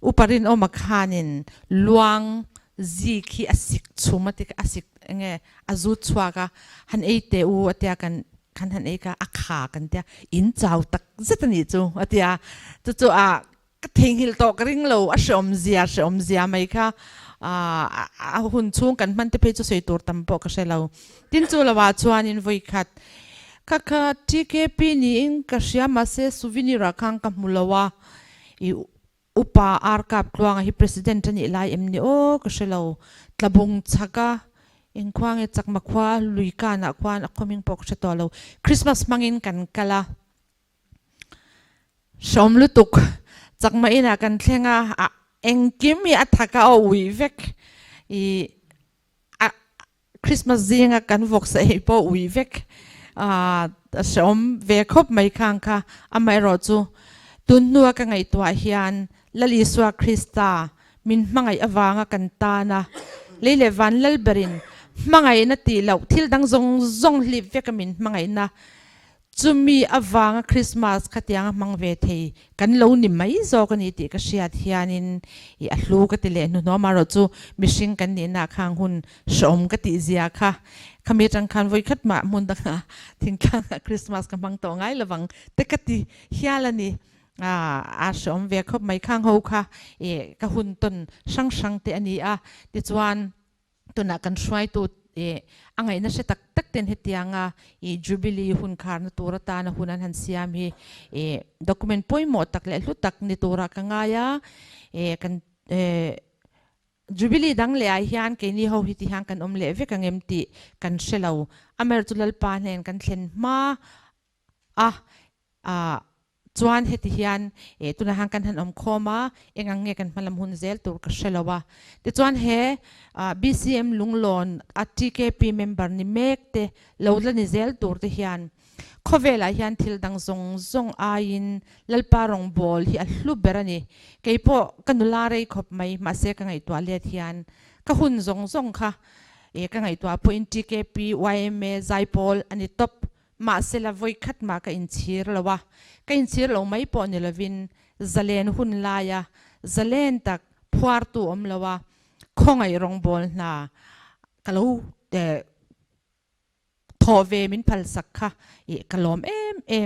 อุปรินออกมาขานนินลวงซีคีอาศิกชุมาติกอาศิกเงี้ยอาจุดสวากะฮันเอเตอูอัตยากันฮันเอกะอาขากันเตียอินเจ้าตักเจตันนี่จูอัตยาจู่ก็ทิ้งหิลโตกริงโลอาชอมเซียไม่ค่ะหุ่นช่วงกันมันจะเป็นจุดสวยตัวตั้มปอกก็ใช่เราทิ้งจู่ละว่าชวนอินไว้ขัดค่ะที่เคปีนี้ก็เสียมาเสสุวินิรักขังกับมุลว่าอุปอาร์กับกลางให้ประธานนี่ไล่นี่โอ้ก็ใช่เราตะบงชักอินควางจักมาควาลุยกันนักควานอักมิงปอกใช่ตัวเราคริสต์มาสมังอินกันกะละชมลุตุกจักมาอินากันเที่ยงเอ็งกิมมีอัฐกะเอาวิเวกคริสต์มาสยิงกันวอกใส่ปอวิเวกชมเวคบไม่ค้างค่ะอเมริกาตุนนัวกันไงตัวเฮียนลลิสวาคริสตามินมังไงอวางกันตานะเลวันลลเบรินมังไงนาตีเหล่าที่ดังซงลิฟเวกมินมังไงนะจุมีอวางคริสต์มาสขัดยังมังเวทีกันเหล่านี่ไม่จอกันนี่ติกเชียเทียนินอัลลูกติเลนุนอมารจูมิชิงกันนี่นักขังหุ่นชมกติเสียค่ะขมิจังคันไว้ขัดมามุนดังทิ้งกันคริสต์มาสกันบังตัวไงระวังแต่กติเฮียละนี่อาชมเวคบไม่ข้างหูค่ะกะหุ่นต้นช่างเตอันนี้ดิจวนตัวนักกันช่วยตัวอังไงน่าจะตักเต็นเหตุยังจูบิลีหุ่นคาร์นตัวตานะหุ่นนั้นเสียมีด็อกิเมนต์ป่วยหมดตักเละลุตักในตัวรักง่ายกันจูบิลีดังเลยไอ้ฮันแค่นี้เขาหิติฮันกันเละเวกันเอ็มตีกันเชลาวอเมริกาลปานเองกันเช่นมาจวนเหตุยันตุนหังกันหันคอมาเองเงกันมาลำหุนเซลตัวกเชลวะแต่จวนBCM ลุงลอนTKP member นี่เมกเตลาวลันเซลตัวเทียนข้อเวลายันทิลดังซงอายินลลปารองบอลที่อัลลูเบรันีแกพอกันนุลาเรย์ขบไม่มาเสกันไงตัวเลียเทียนก็หุ่นซงค่ะกันไงตัวพอTKP YMA ไซพอลอันนี้ท็อปมาเซลาวยขัดมาก็อินชีร์ละวะก็อินชีร์เราไม่ปอนละวินจะเล่นหุ่นลายจะเล่นตักพวาร์ตัวละวะคงไอรองบอลนะก็เราทอเวมินพัลสักค่ะก็ลม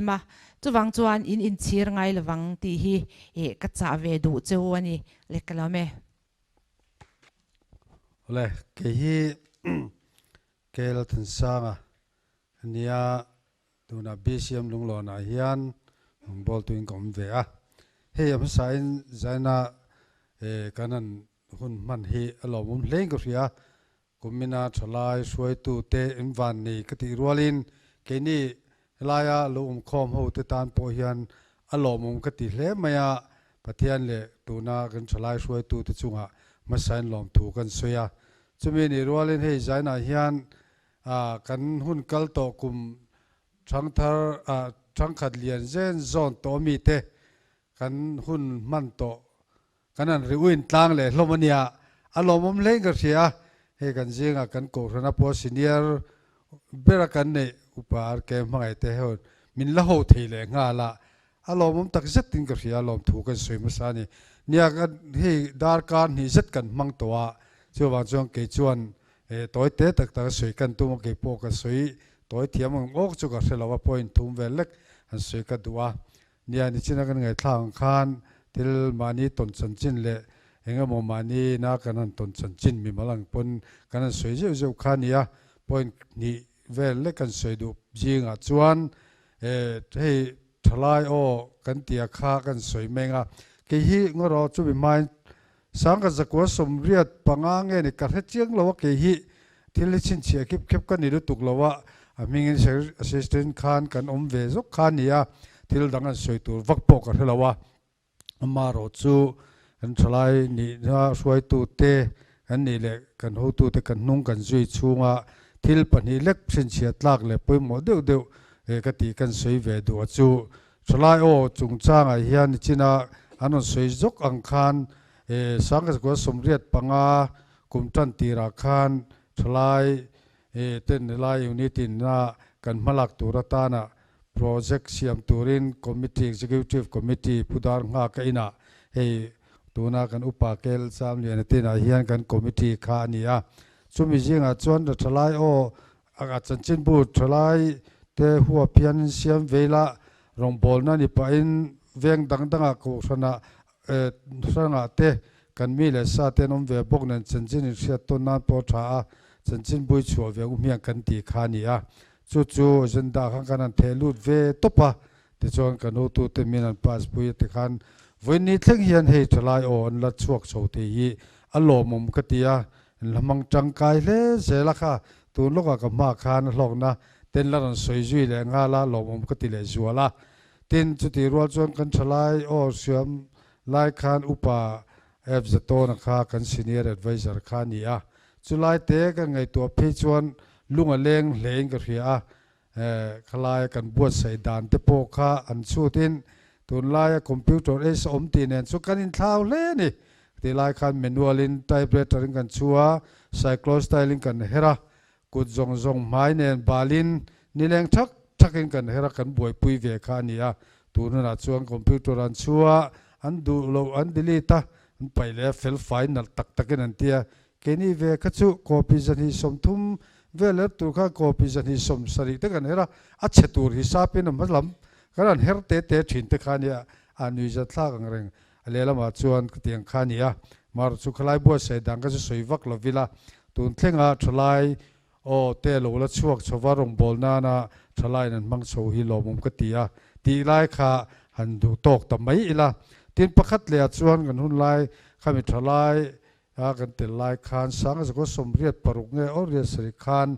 มาจุวังจวนอินชีร์ไงละวังตีฮีก็จะเวดูเจ้าวันนี้เล็กละเมเลยเกี่ยเกี่ยละถึงสางเนี่ยตัวน่ะ BCM ลุงหล่อน่ะเฮียนลุงบอลตัวเองก็ไม่เวะเฮ้ยภาษาอินใจน่ะกันนั้นคนมันเฮอารมณ์เล่นก็เสียกุมินาทลายช่วยตัวเตอินวันนี่กติรัวลินแค่นี้ลายลุงคอมหูติตานโปเฮียนอารมณ์กติเล่ไม่ปะเทียนเลยตัวน่ะกันทลายช่วยตัวติจุงะมาใส่ลมถูกกันเสียจะมีนี่รัวลินเฮ้ยใจน่ะเฮียนกันหุ่นกัลโตกุมช่างขัดเลียนเส้นโซนโตมีเตกันหุ่นมันโตกันนั้นริวินต่างเลยลมเนียอารมณ์เล่นกันเสียให้กันจริงกันโกรธนะพอซีเนียร์เบรักันเนี่ยอุปอาร์เกมมาไงเตะหุ่นมินละหูทีเลยงาละอารมณ์ตักเซตติงกันเสียอารมณ์ถูกกันสวยมาซานี่เนี่ยกันให้ดาร์การนี่เซตกันมังตัวช่วงจวงเกจวน ตัวเตะตักสวยกันตัวมันเก็บปกันสวยตัวเทียมมันออกจุกเสร็จแล้วว่าพอยทุ่มเวลเล็กอันสวยกันตัวเนี่ยนี่ชินักกันไงทางคานที่มานี่ต้นสันจินเละเองก็มองมานี่นักกันนั่นต้นสันจินมีมาลังปนกันนั่นสวยเจ้าคานเนี่ยพอยนี่เวลเล็กกันสวยดูยิงจวนให้ทลายโอกันเตียขากันสวยเมงกี่ฮีงเราจุบิมายสังกัดจักรสมเรียดปังงนี่กัดให้เจียงเราว่ากี่ฮีที่ลิชินเชียคิบกันนี่รู้ตุกเราว่ามีเงินเสียสตินคานกันเวซุกคานนี่ที่เราดังกันสวยตัววักปกกันเราว่ามาโรจูกันทลายนี่นะสวยตัวเตกันนี่แหละกันหูตัวเตกันนุ่งกันจุยชูงที่ปันนี้เล็กเช่นเชียดลากเลยไปหมดเดียวกติกันสวยเวดูจูทลายโอจุงจ้างเฮียนจินาอันนั้นสวยจกอังคารสังกัดก็สมเรียดปังกุมจันตีราคานทลายเต้นลายอยู่นี่ตินนะกันมาลักตุรตานะโปรเจกต์เสียมตูรินคอมมิตี้ executive committee ผู้ดารงากันนะตัวนักันอุปกรณ์สามเหลี่ยมตินเฮียนกันคอมมิตี้ขานี่ช่วงมีจริงจวนทลายโออากาศจันจินบูทลายเตหัวเพียนเสียมเวลารองบอลนั่นนี่ไปเวียงดังกูชนะสงเตกันมีเลสาเตนอมเวบกนั้นจันจินเสียต้นนั้นปอชาจันจินบุยชัวเวียงเมียงกันตีขานี่จู่จันดาขังกันนั้นเทลุดเวตปะที่จวนกันโอตุเตมินันปัสบุยติขันวันนี้ทั้งเฮียนให้ทลายโอนลัดชวกโชตีอโลมุมกติยาละมังจังกายเลเสละค่ะตัวลูกกับมาคานหลอกนะเต้นละนันสวยจุยเลยงาละหลอมุมกติเลจัวละเต้นจุดที่รัวจวนกันทลายโอเสียมลายคานอุปาเอฟจะโตนะคะกันซีเนียร์แอดไวเซอร์ขานี่จุลายเตะกันไงตัวเพจวนลุงเลงกันเฮียคลายกันบวชใส่ด่านเตโปคาอันสู้ตินตัวลายคอมพิวเตอร์ตีเนนสุกันอินเท้าเล่นี่ที่ลายคันเมนูลินไทป์เรตอร์กันชัวไซโคลสไตลิงกันเฮระกุดจงไม้เนนบาลินนี่แรงทักกันเฮระกันบวยปุยเวคานี่ตัวนั้นช่วงคอมพิวเตอร์อันชัวอันดูโลอันดิลิตาอันไปเลยเฟลไฟนัลตักนันเตียแค่นี้เวคัตสุคอพิจันฮิสมทุมเวลตัวข้าคอพิจันฮิสมสริตกันเฮระอัจฉริยฮิซาเป็นมัสลัมกันเฮระเตะถินตะขานี่อันนี้จะท่ากันเร่งเลละมาชวนเตียงขานี่มาสุขลายบัวเสดังก็จะสวยวักลวิลาตุนเทงทลายโอเตโลละชวกชวารงบอลนานะทลายนั้นมังโซฮิโลมุมกติตีลายขาหันดูตกแต่ไม่อีละทีนประคัดเลียชวนกันหุ่นลายข้ามีทลายกันเตลายคานสังก็สมเรียดปรุงเงอเรียสริคาน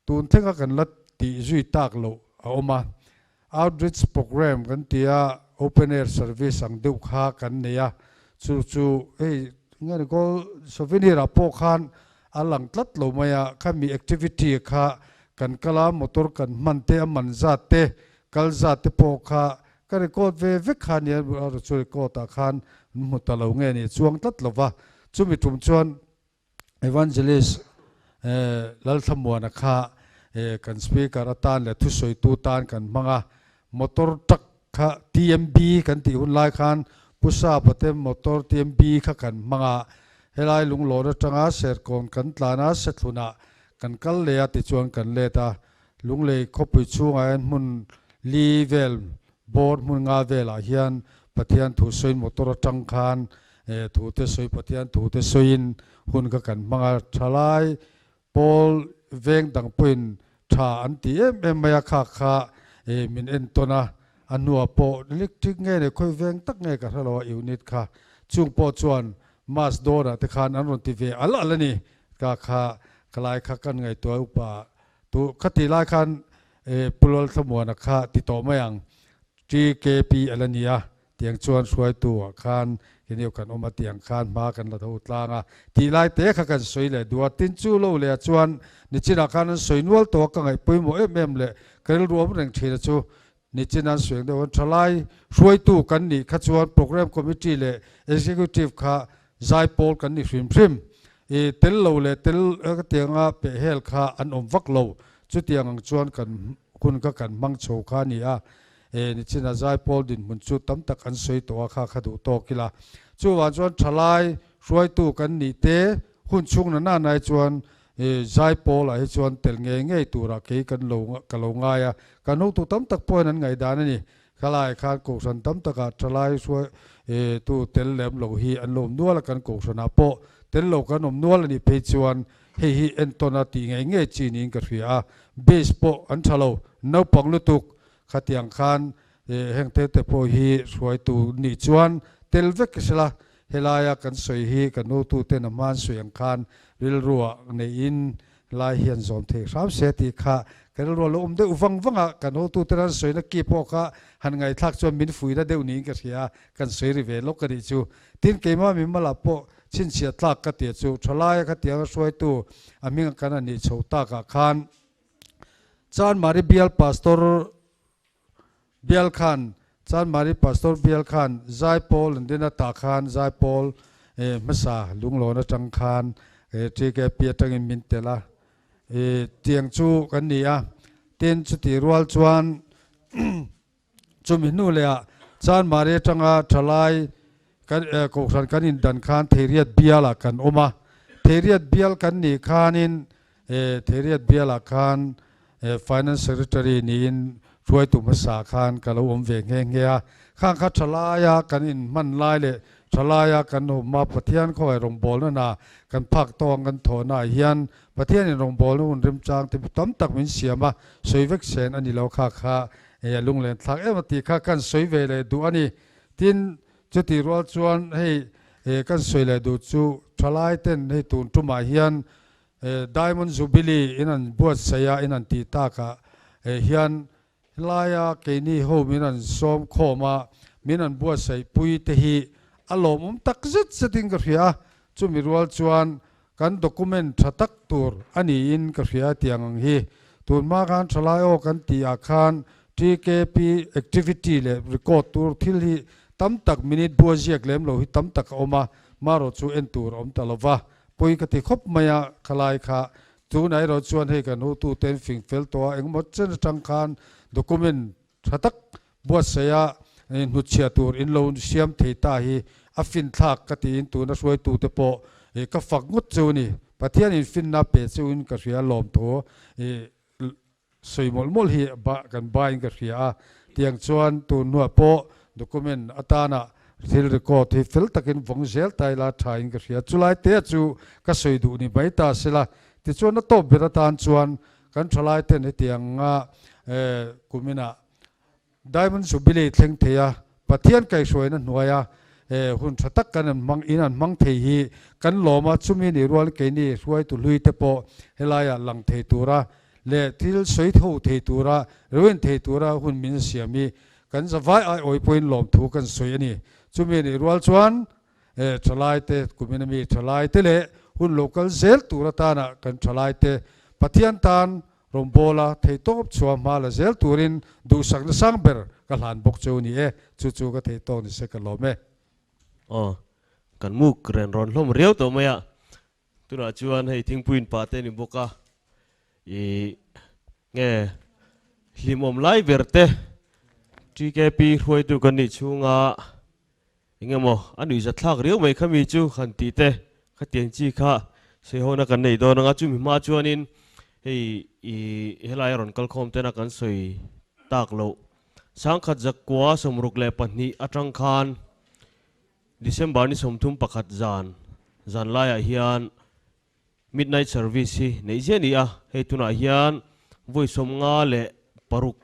ตุนเทงกันลัดตีจุยตากโลเอามา outreach program กันเตีย open air service สังเดียวข้ากันเนี่ยจู่งั้นก็สวินีรับพกขันอันหลังตัดลงมาข้ามี activity ข้ากันกลามอเตอร์กันมันเตะมันจัดเตะกัลจัดเตะพกข้ากันก็เวขันเนี่ยเราช่วยก็ตาขันมุตตะลงเงี้ยนี่ช่วงตัดลงว่าจู่มีทุ่มชวน evangelist ลัลธมัวนะข้ากัน speaker ตานและทุสอยตูตานกันมังมอเตอร์ตักข้า TMB กันที่หุ่นลายขันพุทธาปฏิมอเตอร์ TMB ข้ากันมังเฮลัยลุงโหลดจังอาเสรกอนกันตลานาเสตุนะกันกัลเลียติจวนกันเลตาลุงเลยคบไปช่วงไอ้มุนลีเวลบอร์ดมุนงาเวลาเฮียนปฏิยันถูสวยมอเตอร์จังคันถูเตสวยปฏิยันถูเตสวยหุ่นกันมังทลายพอลเวงดังปุ่นชาอันที่ไม่อยากขามินเอ็นตัวนะอันนัวโปเล็กทิ้งไงเนี่ยค่อยเวงตักไงกับเราอยู่นิดค่ะจุงโปจวนมาสโดนะแต่ขานอันรทีเวอะไรนี่ก็คลายขักันไงตัวอุปาตัวคติลายขันปุลสมัวนะค่ะติดต่อมาอย่าง GKP อะไรนี่เตียงชวนช่วยตัวขันเห็นเดียวกันออกมาเตียงขันมากันละทุกลางตีลายเตะขักันสวยเลยดูว่าตินจูโลเลยชวนนิจินาขันสวยนวลตัวกันไงปุ่ยโมเลยก็เรวมเรื่องเชื่อจูนิจินาสวยเดี๋ยวทลายช่วยตัวกันนี่ขัดชวนโปรแกรมคอมมิตี้เลย executive ค่ะใจโพลกันนี่ฟิมเตลโลเลยเตลก็เตียงเปเฮลค่ะอันวักโลจุดเตียงชวนกันคุณก็กันมังโชค่ะนี่นี่ชินาใจโพลดินมุนจุดตั้มตักอันสวยตัวค่ะขดูโตกิละจู่วันชวนทลายช่วยตัวกันนี่เต หุ่นชุ่งนั่นนายชวนใจโปล่ะให้ชวนเตลเงยตัวรักให้กันลงง่ายกันนู้ตัวตั้มตักป่วยนั้นไงด้านนี่ขลายขาดกุศลตั้มตักทลายช่วยตัวเตลเล็มหลงฮีอันลมนัวละกันกุศลอาโปเตลหลงกันนมนัวละนี่เพชวนให้ฮีเอ็นตนาตีไงจีนิงกระเสียเบสโปอันชะโลนับปังลุตุกขัดยังคันแห่งเตโปฮีช่วยตัวนิจวนเตลเวกสละเฮลายกันสวยฮีกันนู้ตัวเตนมันสวยยังคันริลรัวในอินลายเฮียนสมเทสามเสติค่ะกันรัวลมเดือดฟังกันนู้ตัวเตนสวยนักกีพอค่ะหันไงทักจวนมินฟุยแล้วเดี๋ยวนี้ก็เสียกันสวยริเวลกกันดิจูทิ้งเกมามิมาลาโปชินเสียทักกันเตียจูทลายกันเตียสวยตัวอามิงกันนี่โชตากคันจานมาริเบียลพาสตอร์เบียลคันจานมาริพาสตอร์เบียลคันไซโปลเดนตาคันไซโปลมัสาลุงโลนจังคันที่แกเปียตังมินเตล่าเตียงจูกันนี่เตียนจุดรัวจวนจุมินูเลยจานมาริจังทลายกันกุศลกันอินดันคันเทเรียดเบียลกันอมาเทเรียดเบียลกันนี่คันินเทเรียดเบียลคันfinance secretary นี่ช่วยตุมสาคารกันแล้วเวงเงียข้างคัดชลายกันอินมันลายเลยชลายกันมาปะเทียนเขาไอ้รงบอลนั่นนะกันพักตองกันโถนาเฮียนปะเทียนในรงบอลนู่นริมจางที่ต้มตักมินเสียมาสวยเวกเซนอันนี้เราค่าลุงเล่นทักมาตีค่ากันสวยเวเลยดูอันนี้ทินจุดที่รัวชวนให้กันสวยเลยดูจูชลายเต้นให้ตุนตุมาเฮียนDiamond Jubilee อินันบวชเสียอินันตีตากะเฮียนลายเกนี่โฮมินันสมโคมามินันบวชใส่ปุยเตหีอารมณ์ตักจิตสติงกระเฮียจุมิรัวจวนกันด็อกิเมนต์ตักตัวอันนี้อินกระเฮียเตียงฮีตัวมาการชลายโอกันตีอาคาร TKP activity เลย record ตัวที่ฮีตั้มตักมินิทบัวเจียกเล่มโลหิตั้มตักออกมาโรจูเอ็นตัวตลอดว่าปุยกติคบมายาขลายค่ะตูไหนเราชวนให้กันหูตูเต็นฟิงเฟลตัวเองหมดเส้นจังการด็อกิเมนต์ทักบวชเสียหุดเชียตัวอินโลนเซียมเทตาฮีอฟินทักกติอินตัวนักช่วยตัวเตปโก็ฝักงดจูนี่ประเทศอินฟินนับเป็ดจูอินกระเสียลมตัวสวยมลฮีบะกันบายกระเสียเตียงชวนตัวนัวโปด็อกิเมนต์อัตานะที่เรคอร์ดที่ฟิลตักินฟงเซลไตลาทายกันเสียจุไลเตจูก็สวยดูนี่ใบตาสิละที่ชวนนัตโตเบรตานชวนกันจุไลเตนที่ยังกุมินะได้มันสุบิเลตเทงเทียปะเทียนไก่สวยนั่นหน่วยหุ่นสตักกันมังอินันมังเทียกันหล่อมาชุมินิรัวเกนี่สวยตุลุยเตปโปเฮลายหลังเทตูระเละที่สวยทูเทตูระเรื่องเทตูระหุ่นมินเสียมีกันจะไว้ไอ้อยpointหลอมถูกันสวยนี่จุมินิรัวชวนทลายเตกุมินามีทลายเตเละหุ่นโลกัลเซลตูระตานะกันทลายเตปะเทียนตานรมโบลาเทตบชัวมาลาเซลตูรินดูสังสังเบอร์กัลหันบกจูนี่จู่ๆก็เทตงนี่เสกลมอ๋อกันมุกเรนรอนลมเรียวตัวเมียตุนาจวนให้ทิ้งปืนปาเตนิบกะเงลิมอมไลเวอร์เตที่แกปีรวยตัวกันนี่ชูงาเงี้ยมั้งอันนี้จะทักเรียวไม่ขมิจูขันตีเตขัดเตียงจีค่ะเสียหัวนักกันในโดนงาจูมิมาจวนินเฮลายรอนกัลคอมเตนักกันสวยตากโลสังขัดจักกัวสมรุกเล่ปนีอัตรังคานดิเซมบาร์นี่สมทุมปักขัดจานลายเฮียน midnight service ในเจนี่ให้ตุนาเฮียนวุ้ยสมงาเล่ปรุก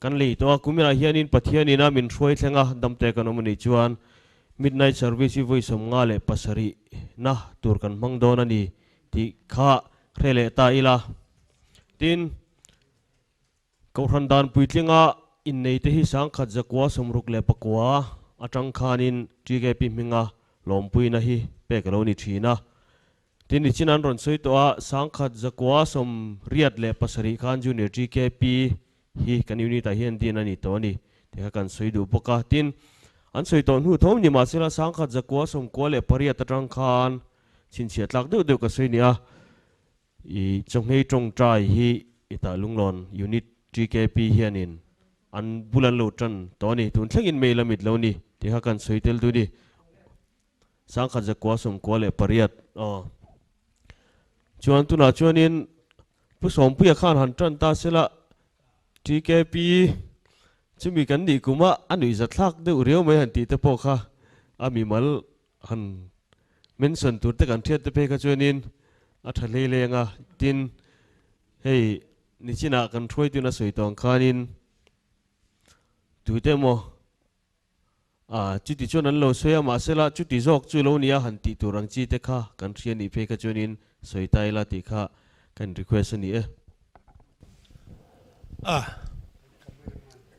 กันเลยตัวกุมิราเฮียนินปัทเฮียนินามินช่วยเทงะดำเตกันอมันจวน midnight service วุ้ยสมงาเล่ปัสรีนะตัวกันมังโดนันนี่ที่ข้าเรเลตาอิลาทินกอรันดานปุยเทงะอินในที่สังขัดจักว่าสมรุกเล่ปกัวอัจังคานินจีเกปิมิงะลมปุยนะฮีเปกโลนิชีนะทินดิชินันรอนสวยตัวสังขัดจักว่าสมเรียดเล่ปัสรีคันจูเนียจีเกปีฮีกันยูนิตาเฮียนดีนันนี่ตัวนี้ที่กันสวยดูปกาทินอันสวยตัวหูทอมนี่มาสิละสังขัดจักว่าสมกัวเล่ปริยัตจังคานชินเฉียดหลักเดือดก็สวยเนี่ยจงให้จงใจฮีอิตาลุงลอนยูนิต GKP เฮียนินอันบุลันโลจันตอนนี้ทุนเชิงอินเมลมิดเหล่านี้ที่หากันสวยเตลตัวนี้ sang khat zakwa som kwa le pariat chuan tuna chuanin pu som pu ya khan han tran ta sela TKP chumi kan ni kuma anui zatlak de uriau mai han ti te po kha ami mal han mention tur te kan thiat te pe ka chuanin a thale lenga tin hei ni china kan throi tu na soitong khanin tuite mo chuti chuan an lo soya ma sela chuti zok chu lo nia han ti turang chi te kha kan thian ni pe ka chuanin soitai la ti kha kan request ani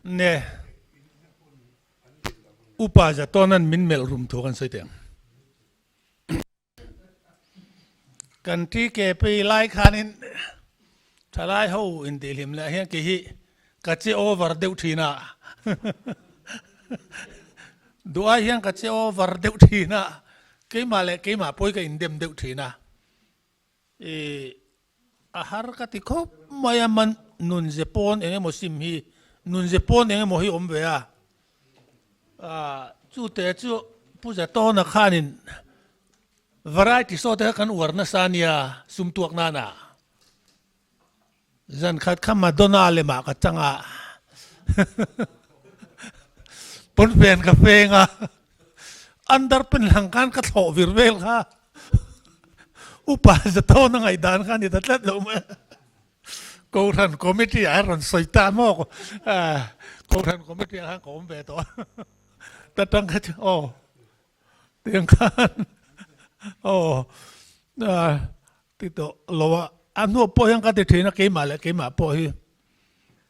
ne upa ja tonan min mel rum tho kan soiteng kan ti ke pe lai khanin thalai ho in dilim la hian ke hi ka che over deu thina dua hian ka che over deu thina ke ma poi ka in dem deu thina ahar ka ti khop maya man nun Japan enge mo sim hi nun Japan enge mo hi om ve chu te chu pu ja to na khanin variety so te kan warna sania sum tuak na na zan khat kham Madonna le ma ka changa pon pen ka penga andar pen langkan ka tho virvel kha upa ja to na ngai dan khan ni tatlat lo ma ko than committee a ron soitan mo ko than committee a ko om ve to ta tang ka tiang khan ti to lo anu po yang ka te thina ke ma po hi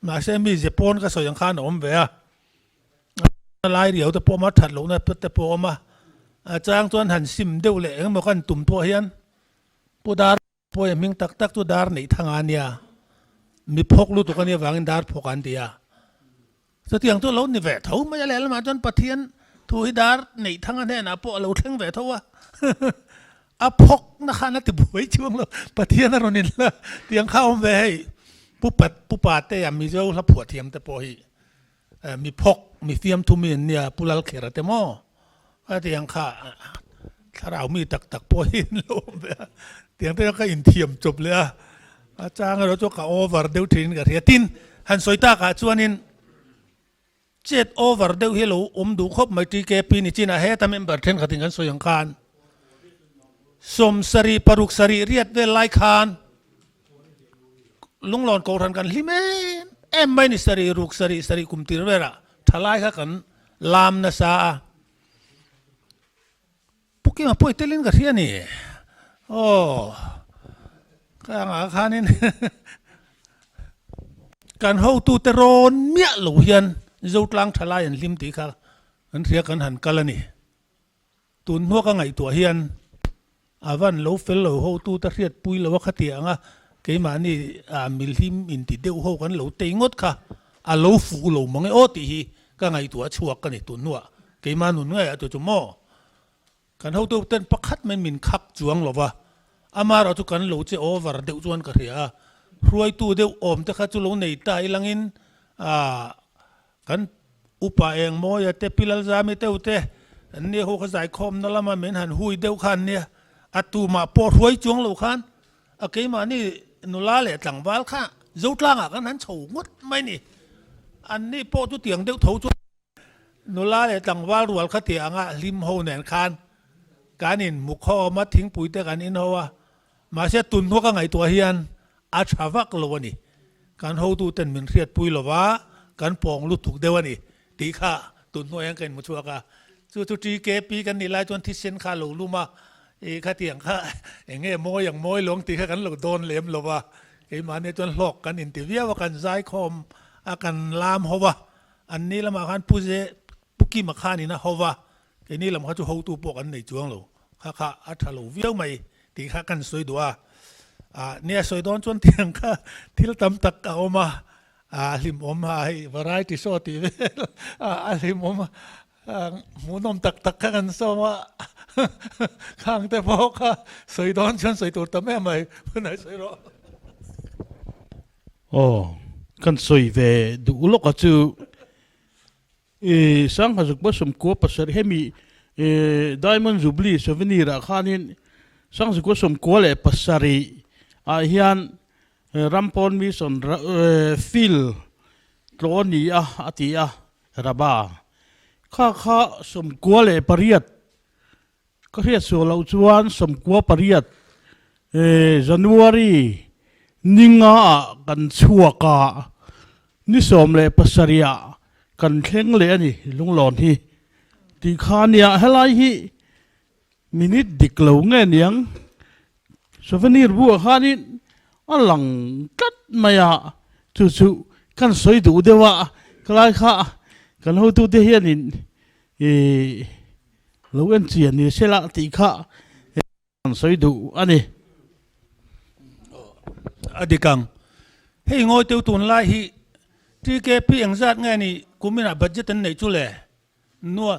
ma se mi Japan ka so yang khan om ve lai riau te po ma that lo na te po ma chang chuan han sim deu le eng mo kan tum po hian pu dar po ming tak tu dar nei thanga nia mi phok lu tu kan ya wangin dar phokan dia so tiang tu lo ni ve tho ma ya le ma chuan pathian thu hi dar nei thanga ne na po lo thleng ve tho wa a phok na khana ti buai chuang lo pathian ron in la tiang kha om ve hei pu pat te ya mi zo la phua thiam te po hi mi phok mi fiam thu mi nia pulal khera te mo a tiang kha tharau mi tak po hin lo ve tiang te ka in thiam chop le a chang ro cho ka over deu thin ka ria tin han soita ka chuanin jet over deu hello du khop mai ti ke pi ni china he ta member then ka tin kan soyang khan som sari paruk sari riat ve lai khan lunglon ko than kan limen em mai ni sari ruk sari kum tir vera thalai kha kan lam na sa puki ma poi telin ka ria ni ka khanin kan ho tu te ron mia lo hian zo tlang thalai an lim ti kha an ria kan han kalani tun no ka ngai to hian avan lo fel lo ho tu ta riat pui lo khati anga ke ma ni mil him in ti deu ho kan lo te ngot kha a lo fu lo mangai o ti hi ka ngai to chuak ka ni tun nuwa ke ma nu ngai a to chu mo kan ho tu ten pakhat men min khak chuang lo wa ama ro chu kan lo che over deu chuan ka ria ruai tu deu om te kha chu lo nei tai langin kan upa eng mo ya te pilal zami te ute ni ho kha zai khom na lama men han hui deu khan ne atu ma po ruai chuang lo khan a ke ma ni nu la le tlang wal kha zo tlang a kan han chou ngot mai ni an ni po tu tiang deu tho chu nu la le tlang wal rual kha ti anga lim ho nen khan kanin mu kho ma thing pui te kan in ho wa ma se tun ho ka ngai to hian a thawak lo ni kan ho tu ten min riat pui lo wa kan pong lu thuk dewani ti kha tun no yang kan mu chua ka chu ti ke pi kan ni lai chon thi sen kha lo lu ma kha tiang kha enge mo yang moi long ti kha kan lo don lem lo wa ke ma ne chon lok kan in ti via wa kan zai khom a kan lam ho wa an ni lama khan pu je puki ma kha ni na ho wa ke ni lam kha chu ho tu po kan nei chuang lo kha a tha lo viau mai ti kha kan soi duaเนี่ยสวยดอนจนเทียงค่ะที่เราทำตักเอามาลิมอมมาให้วารายที่โซตีเวลิมอมหมูนมตักกันโซมาข้างแต่พอค่ะสวยดอนจนสวยตัวแต่แม่ไม่เพื่อนไหนสวยหรอกันสวยเวดูลูกก็จูสังหาจุกผสมกัวภาษาเฮมี Diamond Jubilee souvenir khanin sang ko som ko le pasari a hian rampon mi son fil tloni a atia raba kha som ko le pariat ka riat so lo chuan som ko pariat January ninga kan chuaka ni som le pasaria kan thleng le ani lunglon hi ti khania helai hi minute diklo nge niang souvenir bu khanin alang tat maya chu kan soi du dewa klai kha kan ho tu te hianin lo en chian ni sela ti kha kan soi du ani adikang hei ngoi teu tun lai hi ti ke pi ang zat nge ni kumina budget an nei chu le nuwa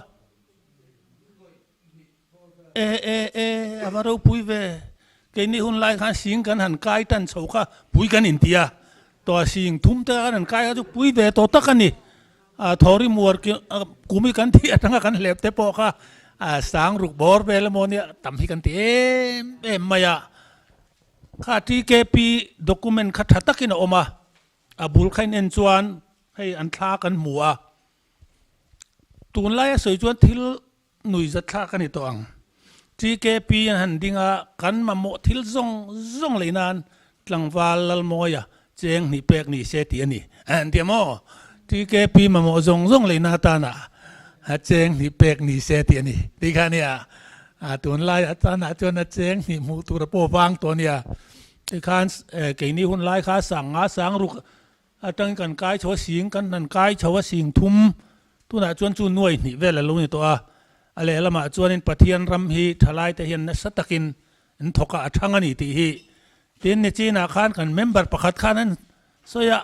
avaro pui ve ke ni hun lai khan sing kan han kai tan chho kha pui kan india to sing thum ta kan kai ju pui ve to ta kan ni thori muar ke kumi kan thi atanga kan lep te po kha sang ruk bor ve le mo ni tam hi kan ti em maya kha ti ke pi document kha thatakin oma abul khain en chuan hei an thla kan mua tun lai soi chuan thil nui za thla kan ni to ang TKP han dinga kan ma mo thil zong leinan tlangwal lal moya cheng ni pek ni se ti ani an ti mo TKP ma mo zong leina ta na ha cheng ni pek ni se ti ani ti khania tun lai ta na chon na cheng ni mu tu ra po wang to nia ti khan ke ni hun lai kha sang ruk atang kan kai cho sing kan nan kai cho sing thum tu na chon chu nuai ni vel lo ni to ale lama chuanin pathian ram hi thalai te hian satakin in thoka athanga ni ti hi tin ne china khan kan member pakhat khanan soya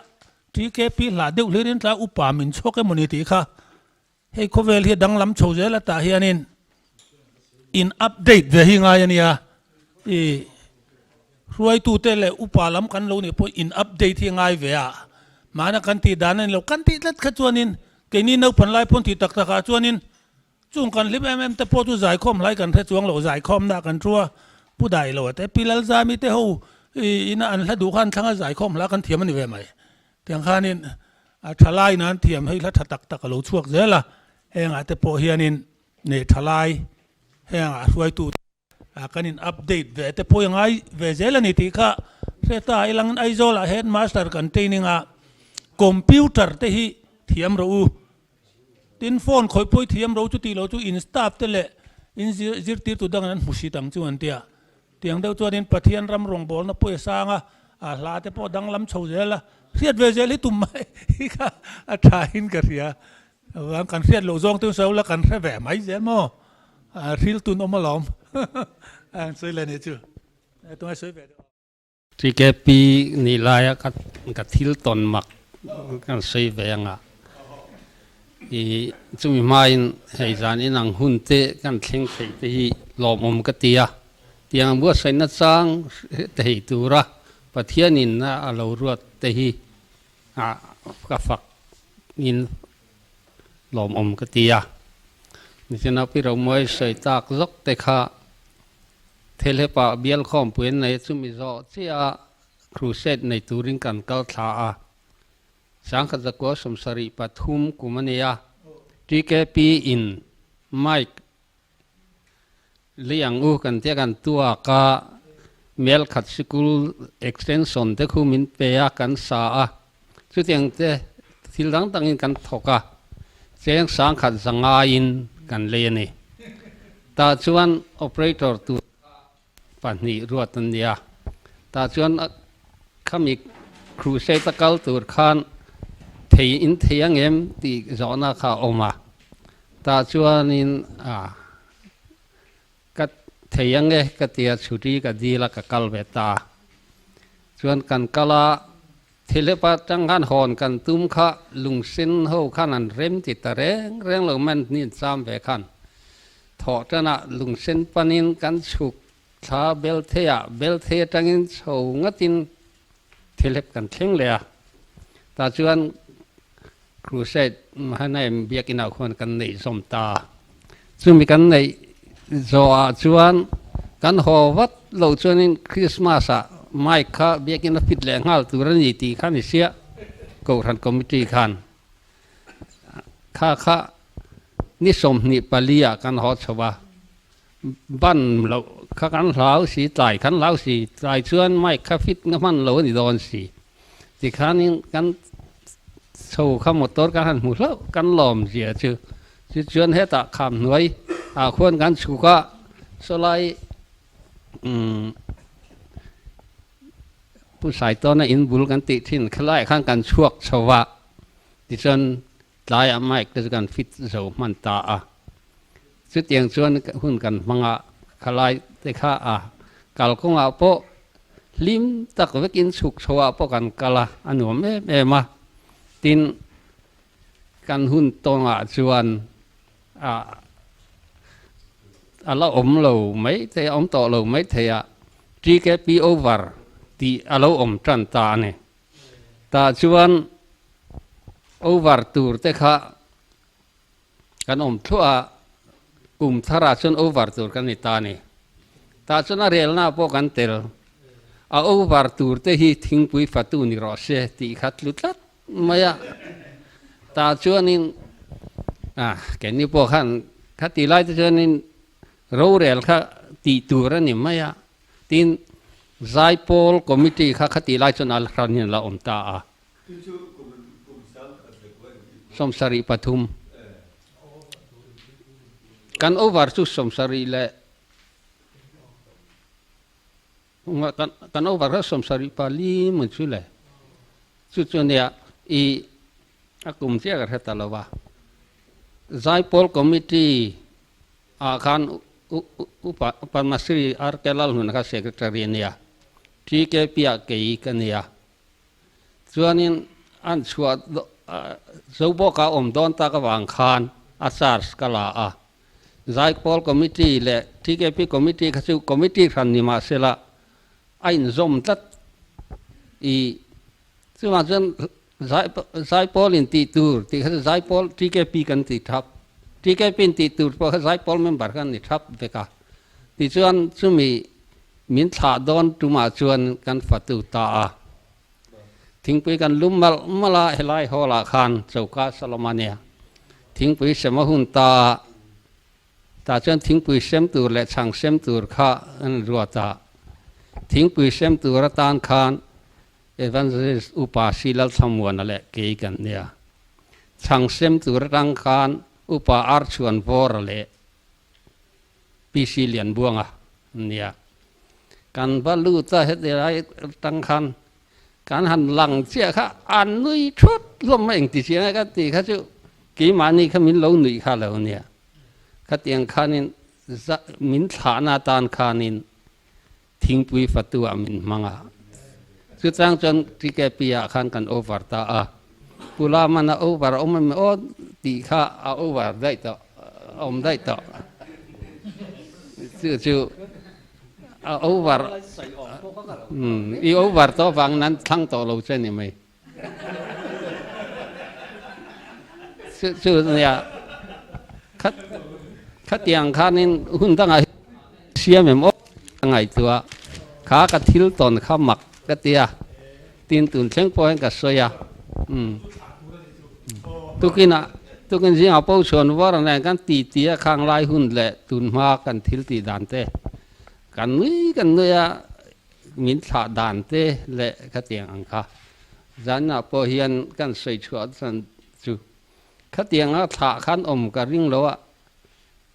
TKP la deu lerin tla upa min choke moni ti kha hei khovel hi danglam choje la ta hianin in update ve hi nga yania ruai tu te le upa lam kan lo ni po in update hi ngai ve a mana kan ti danan lo kan ti lat kha chuanin ke ni no pan lai pon ti tak taka chuanin chung kan lip te po tu zai khom lai kan the chuang lo zai khom na kan chua pu dai lo te pilal za mi te ho ina an hla du khan thanga zai khom la kan thiam ani ve mai tiang khanin thalai nan thiam hei hla thatak tak lo chuak zela henga te po hianin ne thalai henga huai tu kanin update ve te po yangai ve zela ni ti kha reta ilang ai zola headmaster containing a computer te hi thiam ro tin phone khoi poi thiam ro chu ti lo chu in staff te le in zir tir tu dang an musi tang chu an tia tiang deuh chuanin pathian ram rong bol na poi sanga hla te po dang lam chho zela riat ve zel hi tum mai hi kha tha hin ka ria wang kan riat lo zong tu so la kan re ve mai zel mo ril tun om lom an soi le ne chu to ai soi ve TKP ni laya ka thil ton mak kan sei ve anga chumi main hei zan in ang hun te kan thleng thei te hi lom om ka tia tiang bu sai na chang te hi tura pathian in na alo ruat te hi ka fak in lom om ka tia ni chena pi ro moi sai tak zok te kha thele pa bial khom puen nei chumi zo chia crusade nei turin kan kal tha a sang kha zakwa somsari pathum kumania TKP in mike liang u kan te kan tua ka mel khat school extension te khumin pe a kan sa a chu tiang te thil dang tang in kan thoka cheng sang khat zanga in kan le ni ta chuan operator tu pani ruatan dia ta chuan khami crusade takal tur khan thei in theiang em ti zona kha oma ta chuanin ka theiang e ka tia chuti ka dila ka kalbeta chuan kan kala thelepa tanghan hon kan tum kha lungsin ho khan an rem ti reng lo man ni cham ve khan tho tana lungsin panin kan chuk tha bel thea tangin chho ngatin thelep kan thleng le ta chuan crusade mahanai biak ina khon kan nei som ta ซึ่งมีกันในจอจวนกันหอวัดเราจวนนี้คริสต์มาสไม่ค่ะเบียกินฟิตแรงหัลตัวนี้ตีขันเสียกูรันคอมมิตี้ขันค่ะนิสมนิปลียกันหอชวาบ้านเราข้ากันเหลาสีตายขันเหลาสีตายชวนไม่ข้าฟิตงั้นมันเรานี่โดนสีที่ขันนี้กันโชว์ข้ามมอเตอร์กันหันหมุนแล้วกันหลอมเสียชื่อชวนให้ตาคำหน่วยควรกันสุขะสลายผู้ชายตอนนั้นอินบุลกันติทินคล้ายข้างกันช่วงชวะที่ชวนหลายไม่ก็จะกันฟิตโจมันตาสุดยังชวนหุ่นกันมังคล้ายแต่ข้ากาลกงโปลิมตักเวกินสุกชวะปกันกาลอันหัวแม่มาตินกันหุ่นตรงชวนเราอมเราไม่แต่อมต่อเราไม่เทียจีแกปีโอเวอร์ที่เราอมจันตาเนี่ยตาชวนโอเวอร์ตูร์แต่ข้ากันอมทั่วกลุ่มทาราชนโอเวอร์ตูร์กันในตาเนี่ยตาชนเรียลน่าพวกกันเตลโอเวอร์ตูร์แต่ที่ทิ้งปุยฟัตูนิรอเชที่ขัดลุดลัดไม่อะตาชวนนี่แกนี่พวกขันขัดตีไล่ตาชวนนี่เราเรียลข้าตีตัวนี่ไม่อะทีนไซโพลคอมมิตี้ข้าขัดตีไล่ชนอัลครานินละอมตาสมสรีปทุมกันโอเวอร์สุสมสรีเล่กันโอเวอร์สมสรีปาลีมันชุเล่สุดจนเนี่ยกลุ่มที่อะไรต่างๆว่าไซโพลคอมมิตี้kan upan masri arkelal hunaka sekretari niya tike pia kei kania chuanin an chua zobo ka don ta ka wang khan asar skala zai pol committee le tike pi committee khasu committee khan ni ma sela ain zom tat chuan zai pol in ti tur ti khasu zai pol tike pi kan ti thapที่แกเป็นติดตัวพอใช้พอลเมมเบอร์กันนี่ทับเด็กที่ชวนซึ่งมีมินถาดอนตุมาชวนกันฝัดตุตาทิ้งไปกันลุ่มมาลาเฮลัยฮอลาคานเจ้าก้าสลามานียทิ้งไปเสมหุนตาชวนทิ้งไปเสมตัวและช่างเสมตัวข้าอันรัวตาทิ้งไปเสมตัวรัตานคานเอวันเซสอุปาศิลสมวนนั่นแหละเกี่ยกันเนี่ยช่างเสมตัวรัตานคานอุปอาร์ชวนวอร์เล่ปีศิเลียนบวงเนี่ยการบรรลุจะเหตุอะไรตั้งคันการหันหลังเสียค่ะอันนุยชุดลมไม่เองติเสียกันตีเขาจะกี่มานี่เขามินเหลาหนุ่ยข้าเหลาเนี่ยเขาเตียงขานินมินฐานาตานขานินทิ้งปุยฟัตัวมินมังสุดท้ายจนที่แกปีอาคันกันโอเวอร์ตาปุลามันโอเวอร์อมมันโอตีข้าเอาโอเวอร์ได้ต่ออมได้ต่อชื่อเอาโอเวอร์อีโอเวอร์ต่อฟังนั้นทั้งต่อเราใช่ไหมชื่อเนี่ยขัดยังข้านี่หุ่นตั้งไงเสียเหมือนว่าตั้งไงตัวขากระทิลตอนข้าหมักกระเตียตีนตุนเชิงปอยกับสวยตุกินสิงเอาปูชนว่าอะไรกันตีเตียข้างไล่หุ่นแหละตุนมากันทิลตีดานเตกันนี่มินถาดานเตแหละขัดยังอังคาจันน่ะพอเฮียนกันใส่ชัวสันจูขัดยังถาขันอมกับริงแล้ว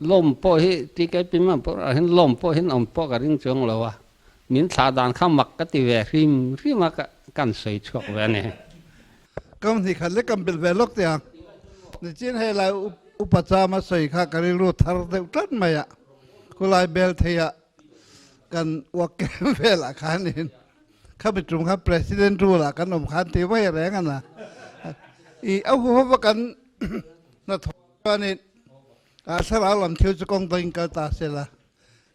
ลมพอเฮที่แกเป็นมันพอเห็นลมพอเห็นอมพอกับริงจงแล้วมินถาดานข้ามักกติเวริมมากันใส่ชัวเวเนี่ยก็มันที่ขันเล็กกันเป็นเวลกเตียงในจีนให้เราอุปจามาใส่ข้ากันรู้ทาร์เดตันไหมก็ลายเบลเทียกันวักแกมเวลาขันนี่ข้าไปจุ่มข้าประธานรู้ละกันอมขันที่ว่าแรงกันนะเอาหัวประกันนัทวานี่สระลำเที่ยวจะกองตัวอิงกาตาเสละ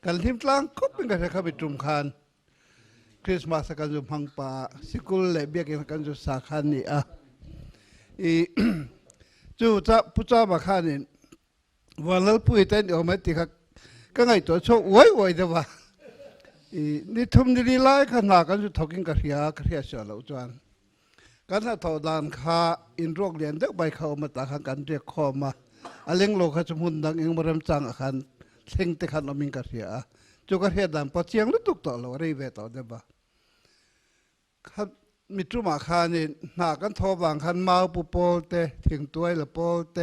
กันทิมกลางก็เป็นกันข้าไปจุ่มขันคริสต์มาสกันจุ่มพังป่าสิกุลเล็บเบียกันจุ่มสาขันนี่จู่จะผู้เจ้ามาขันนี่ วันนั้นพูดแต่เดี๋ยวไม่ติดก็ไงตัวโชคไว้เดี๋ยวว่านี่ทุ่มนี่ไล่ขนาดกันจะทกินกระเทียเสียแล้วจวนกันถ้าทอดานข้าอินโรงเรียนเด็กใบเขามาตาขันกันเรียกคอมาอเล็งโลกขจมุนดังเองมาเริ่มจังอาคารเซ็งแต่ขันอมิงกระเทียจุกระเทียดันพอเชียงลุตุกต่อเราเรียบต่อเดี๋ยวว่าขันมิตรมาขานี่หน้ากันทอบางขันมาปุโปเตถึงตัวละโปเต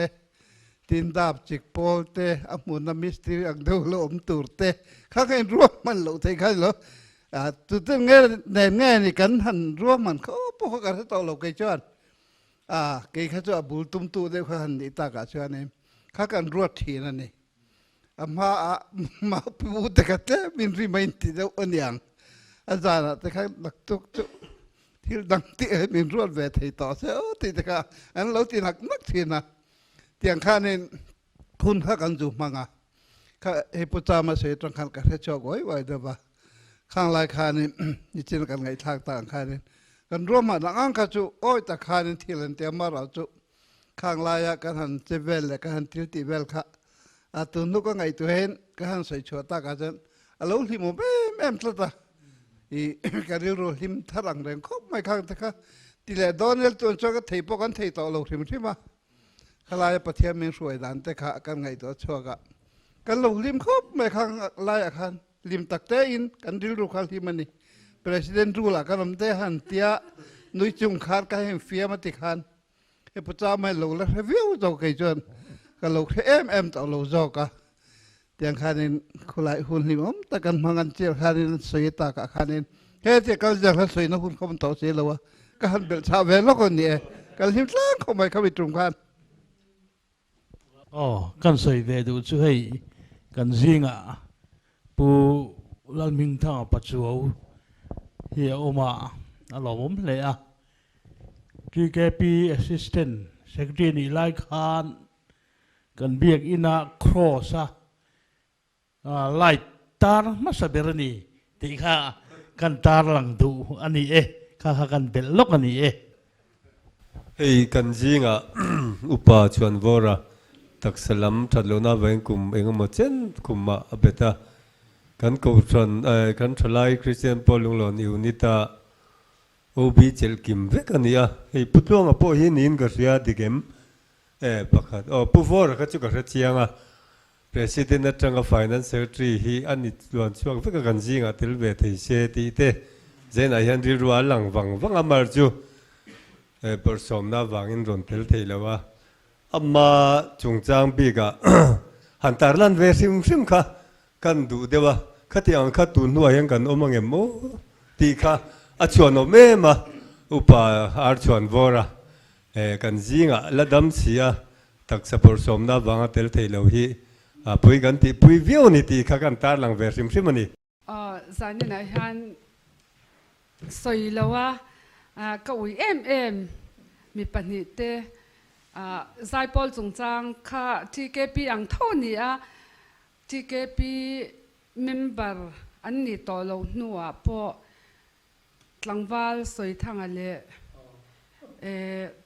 ตินดาบจิกโปเตอมุนมิสตรีอักดูโลมตูร์เตข้าเห็นรวมมันโลเทกันเหรอตุดเงี้ยแน่นี่กันหันรวมมันเขาพวกกันต่อโลกไกจวนเกี่ยเขาจะบุลตุมตูเด็กหันอิตากาชวนนี่ข้ากันรวดทีนั่นนี่มาพูดแต่กันเต้มินรีมายน์ที่เจ้าอันยังอาจารย์แต่ข้าหลักตุกที่ดังที่มินรวดเวทีต่อเสียที่แต่ข้าอันเราที่หนักนักทีนะเตียงข้านี่คุณข้ากันจูมังข้าเฮปุจามาเสียตรงขันกันเทชอกไว้เดี๋ยวว่าข้างลายข้านี่นี่จินกันไงทางต่างข้านี่กันร่วมมาหลังอังข้าจูโอ้ยแต่ข้านี่ที่เล่นเตียงมาเราจูข้างลายกันหันเจเวลกันหันทิลติเวลข้าตุนนุก็ไงตัวเห็นกันหันใส่ชัวตากันจันเราหิมแม่ตาการเรียนรู้หิมทารังแรงครบไม่ข้างแต่ข้าที่แหล่ดอนเนลตัวชัวก็เทปกันเทต่อเราหิมที่มาขลายประเทศเมืองสวยดันแต่ข้ากันไงตัวชัวกันเราหิมครบไม่ข้างลายอาคารลิมตักเตอินกันดิลรูคัลที่มันนี่ประธานรู้ละกันมันเตหันเตียนุยจุงขาดกันให้เฟียมาติขันเอพเจ้าไม่รู้แล้ววิวจะไกจนกันเราต่อเราจอกะเตียงขันนี่คนหลายคนลิมแต่กันมังกันเจ้าขันนี่สวยตากะขันนี่เฮ้ยเจ้ากันจะสวยนะคุณเขามันต่อเสียแล้ววะกันเบลชาเวลแล้วคนนี้กันหิมล้างเขาไม่เข้าไปตรงกันอ๋อกันสวยเวดูช่วยกันซิงปูลัลมิงท่าปัจจุบันเฮียโอมาอารมณ์เลยGKP Assistant Secretary นี่ไล่ขานกันเบียกอินาครอสไล่ตาร์มาสเบรนีที่ข้ากันตาร์หลังดูอันนี้ข้ากันเป็นล็อกอันนี้เฮ้ยกันจิงอุปาชวนวราตักสลัมทัดโลนาเวงกุมเองมาเช่นกุมมาเบตากันกูชวนกันทลายคริสเตียนพอลงหลอนอยู่นิตาโอบีเจลกิมเวกันนี่เฮ้ยพุทธวงพอหินินก็เสียดิเกมปักขัดผู้วอร์ก็จุกกระเชียงPresident นัดจังกับ Finance Secretary ฮีอันนี้ล้วนช่วงเวกันจิงติลเวทีเชติเตเจนอายันริรัวหลังวังอามาร์จูผสมน้าวังอินรอนเทลเทลว่าอามาจงจางบีกะหันตาร์ลันเวซิมค่ะกันดูเดี๋ยวข้าที่อังข้าตุนหัวยังกันอมังเอ็มโมตีข้าอาชวนอเมมาอุปาอาร์ชวนวอระกันจิงละดัมเสียตักสะผสมน้าวังเทลเทลฮีปุยกันตีปุยวิวนี่ตีข้ากันตาร์ลังเวซิมมันนี่จานนี่นะฮันสวยแล้วว่าก็อุ้ยมีปัญหาเตใจพอลจงจังค่ะที่เก็บปีอังเท่านี้ที่เก็บปีเมมเบอร์อันนี้ต่อเราหนัวพอหลังวัลสวยทางอะไร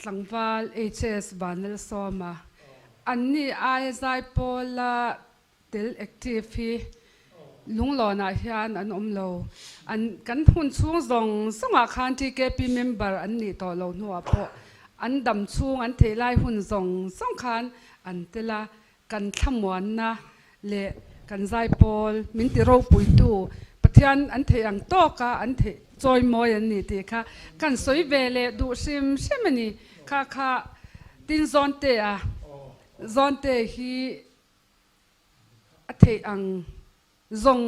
หลังวัล HS บานเลสโซมาอันนี้ใจพอลละเดลแอคทีฟลุงหล่อนะเฮียนอันเราอันกันหุ่นช่วงสงอาคารที่เก็บปีเมมเบอร์อันนี้ต่อเราหนัวพออันดำช่วงอันเทลายหุ่นสงคารอันเทละกันทำวันนะเละกันใจพอลมินติโรปุยตูปะเทียนอันเทอังโตกะอันเทจอยมอยอันนี้ตีค่ะกันสวยเวเลดูซิมมันนี่ค่ะดินซอนเตะซอนเตะฮีอันเทอังสง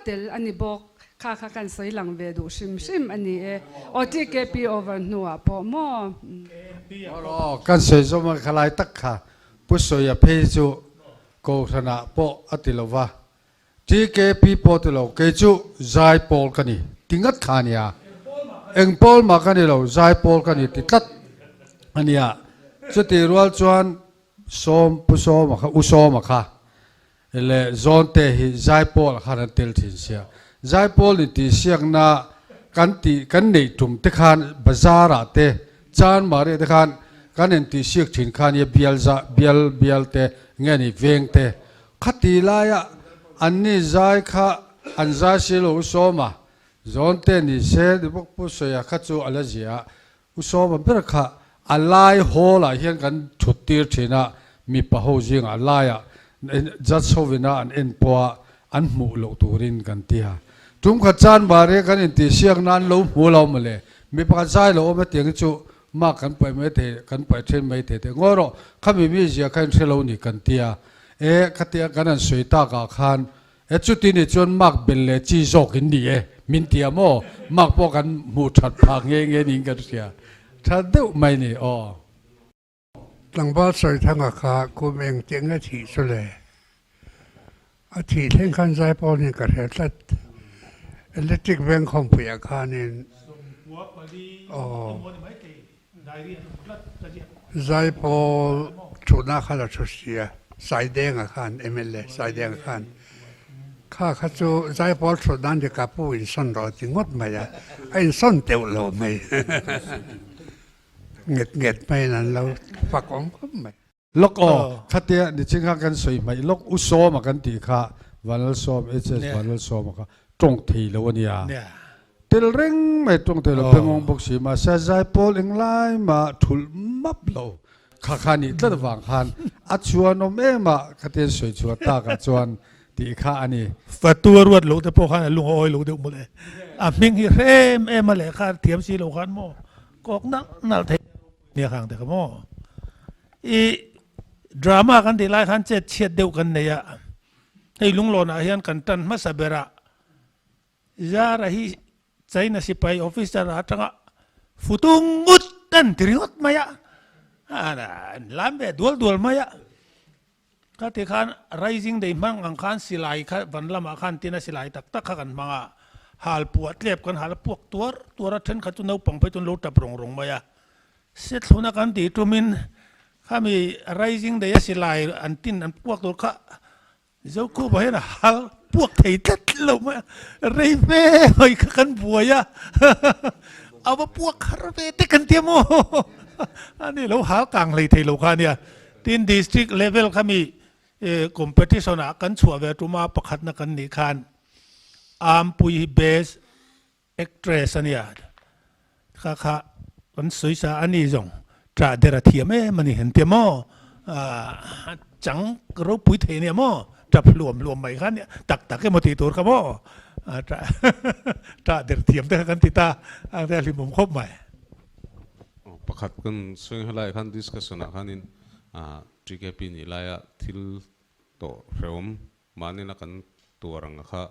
เตลอันนี้บอกข้ากันใส่หลังเวดูชิมอันนี้โอที่เก็บปีโอเวอร์นัวพอมอกันใส่สมัยขลายตักค่ะผู้สวยเพจูโกธนาปออติลวะที่เก็บปีปอติลวเกจูใจปอลกันนี่ติงัดขานี่เอ็งปอลมากันนี่เราใจปอลกันนี่ติดตัดอันนี้จะตีรัวจวนซ้อมผู้ซ้อมมาค่ะอุซ้อมมาค่ะเลโซนเตหิใจปอลขันเตลทินเสียใจปอลนี่ตีเสียงน่ะกันในถุงเตขันบาซาระเตจานมาเรเตขันกันเห็นตีเสียงถิ่นขันเยเบียลเต เงี้ยนี่เวงเตขัดตีลายอันนี้ใจข้าอันใจสิลูกสอมาจนเตนี่เสด็จพวกผู้สวยขัดจูอะไรเสียอุสอมาเพื่อข้าอะไรโหล่ะเห็นกันชุดตีร์ทีน่ะมีปะหูจิงอะไรจัดโซวินะอันเอ็นปัวอันหมู่ลูกตูรินกันที่ฮะจุ่มขจานบารีกันอินติเสียงนั้นลูกหัวเรามาเลยมีปากใจเราไม่เตียงจูมากกันไปไม่เทกันไปเทนไม่เทแต่งั้วเราข้ามีเสียกันเชลนี่กันที่ฮะขัดเตียกันนั้นสวยตากาขันจุดที่นี่จนมากเป็นเลยจีโจกินดีมินเตียโมมากพวกกันหมู่ชัดพังเงี้ยนี่กันเสียถ้าดูไม่นี่อ๋อหลังบ้านสวยทั้งอาคากูเองเจียงอาทิสุเลยอาทิเท่งขันใจปอนี่กระเทศลัดอิเล็กทริกเวงของผู้อาคารนี่อ๋อใจปอชุดนักข่าวชุดเสียสายแดงอาคารMLAสายแดงอาคารข้าข้าจูใจปอชุดนั้นจะกับผู้อินสันรอจริงหมดไหมอ่ะไอ้สันเตียวเราไหมเงียดไปนั่นเราฝักของก็ไม่ล็อกอ๋อขัดเตียนี่จริงๆกันสวยไหมล็อกอุโซมากันตีข้าวันละสอบวันละสอบมาค่ะตรงทีแล้ววันนี้เตลเร่งไม่ตรงเตลเป็นองค์บุกสีมาเสียใจโพลิงไลมาทุลมับเราข้านี่ตัดวางขันอัจฉวนอมมาขัดเตียสวยชัวตากันจวนตีข้าอันนี้ฝัดตัวรวดลูกแต่พวกข้าลุงอ้อยลูกเดียวหมดเลยมิงฮิเรมมาเลยข้าเทียมสีลูกขันโมกอกนักเทเนี่ยข้างแต่ก็โมอีดราม่ากันที่ไล่ขันเจ็ดเฉียดเดียวกันเนี่ยให้ลุงหลอนอาเฮียนกันตันมาสเบระจาระฮีใจน่ะสิไปออฟฟิศจาระจังอ่ะฟุตุงอุดตันตริอดมายะลำเบดัวมายะก็ที่ขัน rising ได้มังอังคันสิไลขันวันละมาขันที่น่ะสิไลตักขันมังอ่ะหาลปวดเล็บกันหาลพวกตัวรัฐนขันตุนเอาปังไปตุนโลตับรงมายะเสร็จทุนกันที่ตุมินข้ามี rising ได้สิไลอันตินอันพวกตัวข้าเจ้าคู่ไปนะฮัลพวกไทยตัดลงมาเรย์เฟ่ไอ้กันบัวยะเอามาพวกคาร์เฟ่ติกันเทียมโมอันนี้เราหากลางเลยไทยโลกาเนี่ยทีนดิสทริกเลเวลข้ามีคอมเพติชันกันชัวเวทุมาประคัดนักกันนี่คันอัมปุยเบสเอ็กเทรสเนี่ยข้าวันสวยสะอันนี้จงจ่าเดรัเทียมมันนี่เห็นเทียมโมจังเราปุยเทเนี่ยโมจับรวมไปขันเนี่ยตักให้มาตีตัวครับพ่อจ่าเดือดเทียมแต่กันติตาแต่ลิมผมครบใหม่ประคัดกันส่วนอะไรขันดิสคัสนะขันนินGKPนี่ไล่ทิลโตเริ่มมานี่นักกันตัวรังข้า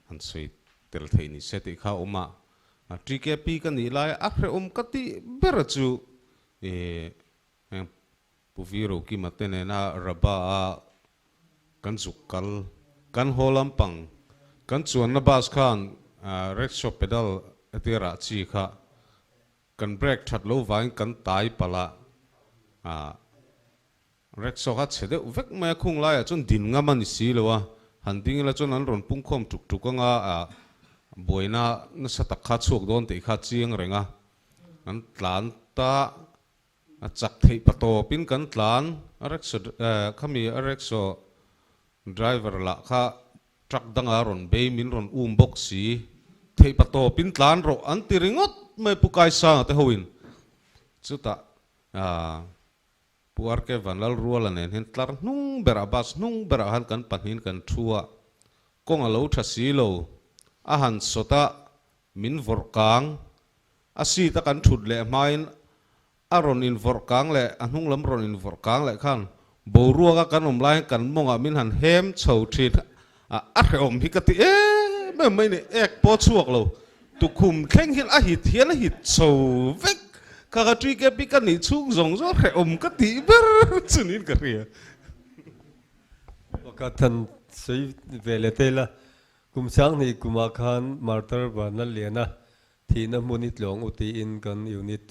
หันสวยเตลเทนี่เสติข้าออกมาGKPกันนี่ไล่เริ่มกันที่เบรจูผู้วิโรกิมาเตนน่าระบากันสุกัลกันโฮลัมปังกันส่วนนบาสขันเร็กช็อปเปดัลเตระชีค่ะกันเบรกชัดโลวายกันตายปละเร็กช็อปเสด็จเวกไม่คงไล่จนดินงามันสีเลยวะหันดิ้งแล้วจนนั้นรอนปุ่งคมจุกก็งาบวยน่าสตักขัดสวกโดนตีขัดเชียงเรงนั้นหลานตาจักที่ประตูปินกันหลานเร็กช็อปเขามีเร็กช็อปdriver ละข้าทรัคดังอารอนเบย์มินรอนบ็อกซี่เทปโตปินตลานโรอันติริงอดไม่ปุกไกสังแต่หัวินสุดท้ายผู้อาร์เควันลรัวละเนี่ยเห็นตลาดนุ่งเบราบัสนุ่งเบราหันกันปันหินกันทัวกงอลาวทัศน์โลอาหารสดมินวอร์กังอาศัยตะกันชุดเล่ไม่อารอนอินวอร์กังเล่อันนุ่งลำรอนอินวอร์กังเล่ขันบัวรัวกันอมไล่กันมองมินหันเฮมเฉาทีนอะไรอมพิกติไม่เนี่ยเอกปอดสวกเราตุคุมแข่งเห็นหิตเห็นหิตเฉาเวกข้าก็จุยแกพิกันนี่ชุ่งจงจออะไรอมกติเบอร์สุนินกันเรียว่ากันทันสวยเวลเตล่ะกุมช้างนี่กุมอาคารมาร์เตอร์บานัลเลียนะที่น้ำมุนิตหลงอุติอินกันยูนิต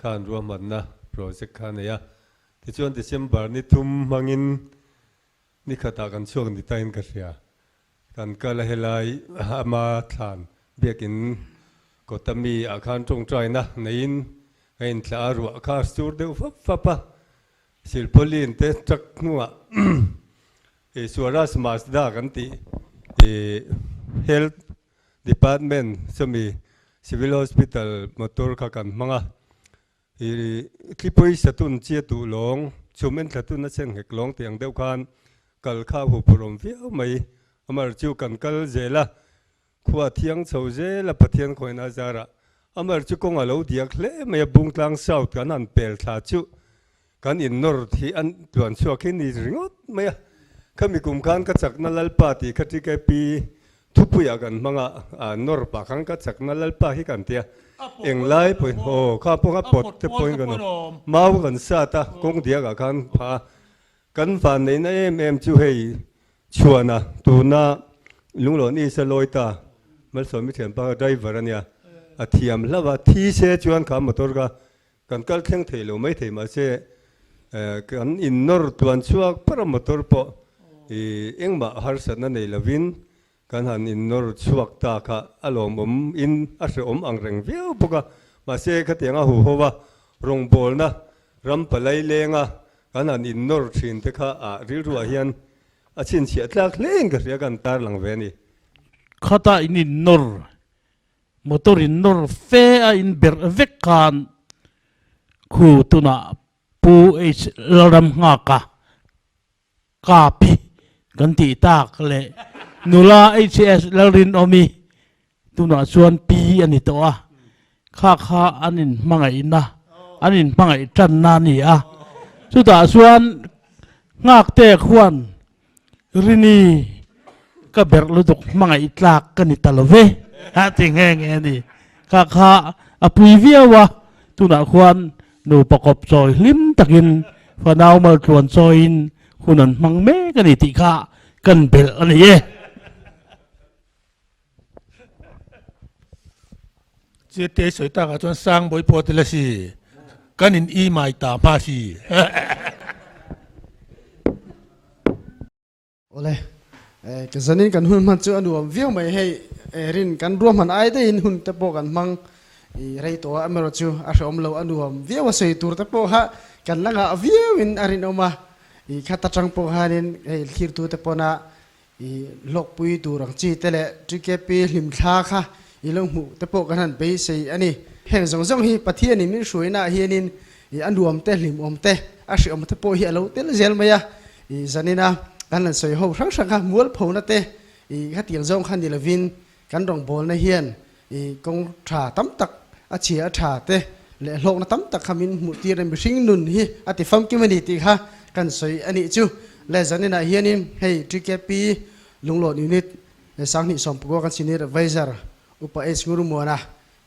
คานรวมมันนะโปรเจกต์คานเนี่ยที่ช่วงที่เชื่อมบาร์นี่ทุ่มมังอินนี่ขัดกันช่วงที่ตายกันเสียกันก็เลยให้มาทานเบียกินก็จะมีอาคารตรงใจนะในอินให้อินทารัวอาคารสูดเดียวฟับ silpolin te trak nuwa Suaras Mazda kan ti health department sumi civil hospital motor ka kan manga klipoi satun chia tu long chumen tlatun na cheng hek long tiang deuh khan kal kha hu purom viau mai amar chu kan kal zela khuwa thiang chho zela pathian khoina zara amar chu kong alo diak hle mai bung tlang south kan an pel thla chu kan in north hi an tuan chuakin ni ringot mai kami kum khan ka chakna lalpa ti khati ke pi thupuya kan manga nor pa khang ka chakna lalpa hi kan tia eng lai poi ho kha po ka pot te poi kan mau kan sa ta kong dia ka khan pha kan fan nei na em chu hei chuana tu na lunglon ni se loita mal so mi thiam pa driver ania athiam lawa thi se chuan kha motor ka kan kal theng thelo mai thei ma se kan in nor tuan chuak para motor po engma har satna nei lovin kan han in nor chuak ta kha alom in ase ang reng viau boka ma se kha tianga hu howa rong bol na ram palai lenga kan han in nor thin te kha ril ruwa hian a chin chia tlak leng ka ria kan tar lang ve ni khata in nor motor in nor fe a in ber vek kan khu tuna pu h ram nga ka pi kan ti tak le nula hs larin omi tuna chuan pi ani to a kha anin mangai na anin mangai tan na ni a chu ta chuan ngak te khwan rini ka ber luduk mangai tlak kan italove ha tingeng ani kha apui viawa tuna khwan nu pakop choi lim takin fanau mal tuan choin hunan mangme kan iti kha kan bel ani ye chia te soi ta ka chuan sang boi po te la si kan in i mai ta ma si ole ke zanin kan hun man chu anu viau mai hei rin kan ruam han ai te in hun te po kan mang i rei to amero chu a rom lo anu viau sei tur te po ha kan langa viau in arin oma i khata chang po hanin hei thir tu te po na i lok pui tu rang chi tele trike pi hlim thla kha i long hu te po kan han be sei ani heng zong zong hi pathian ni min suina hianin i anuam te hlim om te a si om te po hi alo tel zel maya i zanina kan lan soi ho rang sang kha mual pho na te i kha tiang zong khan ni lovin kan rong bol na hian i kong tha tam tak a chia tha te le lok na tam tak khamin mu ti ren bring nun hi ati fam ki mani ti kha kan soi ani chu le zanina hianin hei TKP lunglon unit le sang ni som pu kan senior advisor upa h nguru mona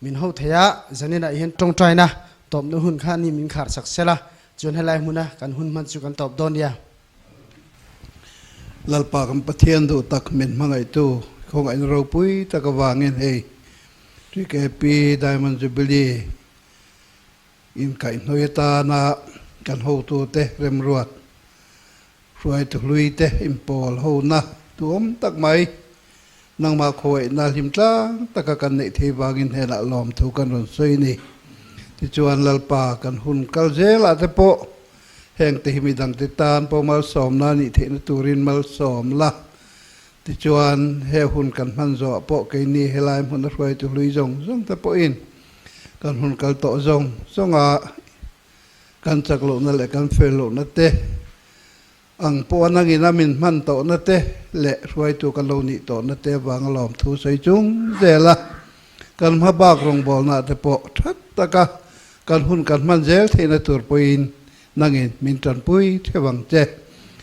min ho thaya zanina hian tong trai na tom no hun kha ni min khar sak sela chon helai muna kan hun man chu kan top don ya lalpa kam pathian du tak min mangai tu khong ai ro pui takawangin hei TKP Diamond Jubilee in kai noyata na kan ho tu te rem ruat ruai tu lui te impol ho na tuom tak mai nang ma khoi na lim tlang taka kan nei the wangin hela lom thu kan ron soi ni ti chuan lalpa kan hun kal zela te po heng te himi dang te tan po mal som na ni the na turin mal som la ti chuan he hun kan man zo po ke ni helai hun ruai tu lui zong zong te po in kan hun kal to zong zonga kan chak lo na le kan fel lo na te ang po anang inamin man to na te le ruai tu kan lo ni to na te wang lom thu sei chung zela kan ma bak rong bol na te po that taka kan hun kan man zel the na tur poin nangin min tran pui thewang che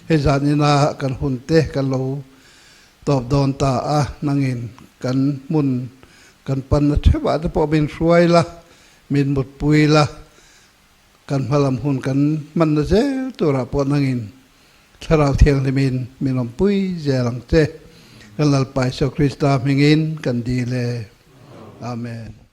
he zanina kan hun te kan lo top don ta a nangin kan mun kan pan na thewa te po bin ruai la min mut pui la kan malam hun kan man na je tura po nangin tharau thiang limin minom pui zelang che kan lalpai so krista mingin kan di le amen.